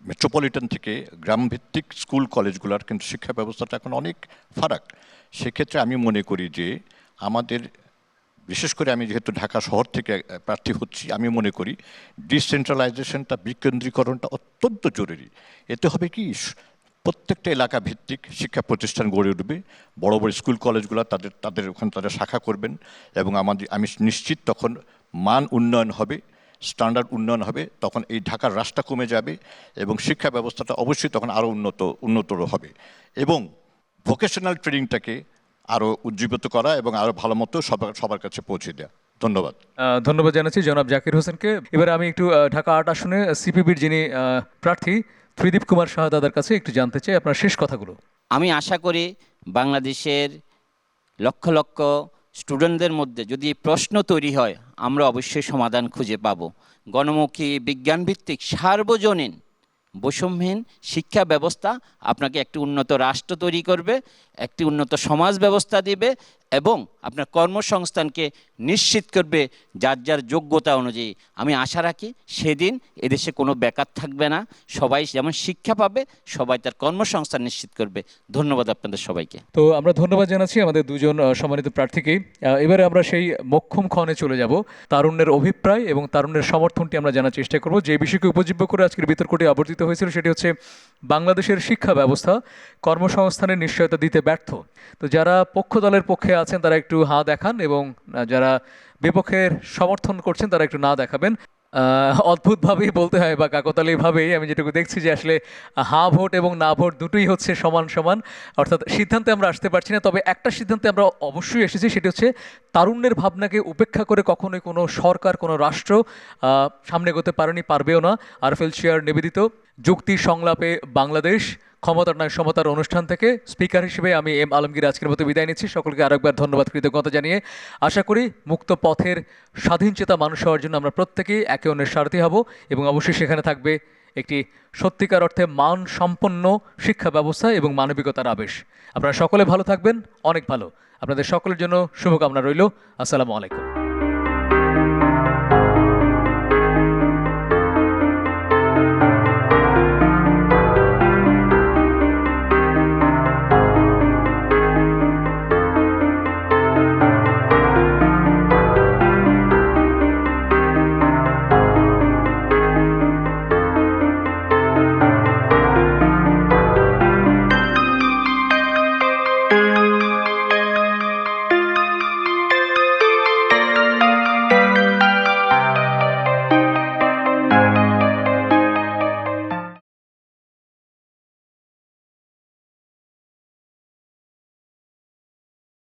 মেট্রোপলিটন থেকে গ্রামভিত্তিক স্কুল কলেজগুলোর কিন্তু শিক্ষা ব্যবস্থাটা এখন অনেক ফারাক। সেক্ষেত্রে আমি মনে করি যে আমাদের, বিশেষ করে আমি যেহেতু ঢাকা শহর থেকে প্রার্থী হচ্ছি, আমি মনে করি ডিসেন্ট্রালাইজেশনটা, বিকেন্দ্রীকরণটা অত্যন্ত জরুরি। এতে হবে কি, প্রত্যেকটা এলাকা ভিত্তিক শিক্ষা প্রতিষ্ঠান গড়ে উঠবে, বড় বড় স্কুল কলেজগুলো তাদের ওখানে তাদের শাখা করবেন এবং আমি নিশ্চিত তখন মান উন্নয়ন হবে, স্ট্যান্ডার্ড উন্নয়ন হবে, তখন এই ঢাকার রাস্তা কমে যাবে এবং শিক্ষা ব্যবস্থাটা অবশ্যই তখন আরও উন্নতর হবে। এবং ভোকেশনাল ট্রেনিংটাকে আরও উজ্জীবিত করা এবং আরও ভালো মতো সবার কাছে পৌঁছে দেওয়া। ধন্যবাদ। ধন্যবাদ জানাচ্ছি জনাব জাকির হোসেনকে। এবারে আমি একটু ঢাকা 8 আসনে সিপিবির যিনি প্রার্থী ত্রিদীপ কুমার শাহ দাদার কাছে একটু জানতে চাই আপনার শেষ কথাগুলো। আমি আশা করি বাংলাদেশের লক্ষ লক্ষ স্টুডেন্টদের মধ্যে যদি প্রশ্ন তৈরি হয় আমরা অবশ্যই সমাধান খুঁজে পাব। গণমুখী, বিজ্ঞানভিত্তিক, সার্বজনীন, বৈষম্যহীন শিক্ষা ব্যবস্থা আপনাকে একটি উন্নত রাষ্ট্র তৈরি করবে, একটি উন্নত সমাজ ব্যবস্থা দিবে এবং আপনার কর্মসংস্থানকে নিশ্চিত করবে যার যার যোগ্যতা অনুযায়ী। আমি আশা রাখি সেদিন এদেশে কোনো বেকার থাকবে না, সবাই যেমন শিক্ষা পাবে, সবাই তার কর্মসংস্থান নিশ্চিত করবে। ধন্যবাদ আপনাদের সবাইকে। তো আমরা ধন্যবাদ জানাচ্ছি আমাদের দুজন সম্মানিত প্রার্থীকে। এবারে আমরা সেই মোক্ষম ক্ষণে চলে যাব। তারুণ্যের অভিপ্রায় এবং তারুণ্যের সমর্থনটি আমরা জানার চেষ্টা করব। যে বিষয়কে উপজীব্য করে আজকের বিতর্কটি আবর্তিত হয়েছিল সেটি হচ্ছে বাংলাদেশের শিক্ষা ব্যবস্থা কর্মসংস্থানের নিশ্চয়তা দিতে ব্যর্থ। তো যারা পক্ষ দলের পক্ষে আছেন তারা একটু হাঁ দেখান এবং যারা বিপক্ষের সমর্থন করছেন তারা একটু না দেখাবেন। অদ্ভুতভাবেই বলতে হয় বা কাকতালীয়ভাবেই আমি যেটুকু দেখছি যে আসলে হাঁ ভোট এবং না ভোট দুটোই হচ্ছে সমান সমান, অর্থাৎ সিদ্ধান্তে আমরা আসতে পারছি না। তবে একটা সিদ্ধান্তে আমরা অবশ্যই এসেছি, সেটি হচ্ছে তারুণ্যের ভাবনাকে উপেক্ষা করে কখনোই কোনো সরকার, কোনো রাষ্ট্র সামনে এগোতে পারেনি, পারবেও না। আরফেল চেয়ার নিবেদিত যুক্তি সংলাপে বাংলাদেশ ক্ষমতার নয় সমতার অনুষ্ঠান থেকে স্পিকার হিসেবে আমি এম আলমগীর আজকের মতো বিদায় নিচ্ছি। সকলকে আরেকবার ধন্যবাদ, কৃতজ্ঞতা জানিয়ে আশা করি মুক্ত পথের স্বাধীন চেতা মানুষ হওয়ার জন্য আমরা প্রত্যেকেই একে অন্যের স্বার্থী হব এবং অবশ্যই সেখানে থাকবে একটি সত্যিকার অর্থে মান সম্পন্ন শিক্ষা ব্যবস্থা এবং মানবিকতার আবেশ। আপনারা সকলে ভালো থাকবেন, অনেক ভালো। আপনাদের সকলের জন্য শুভকামনা রইল। আসসালামু আলাইকুম।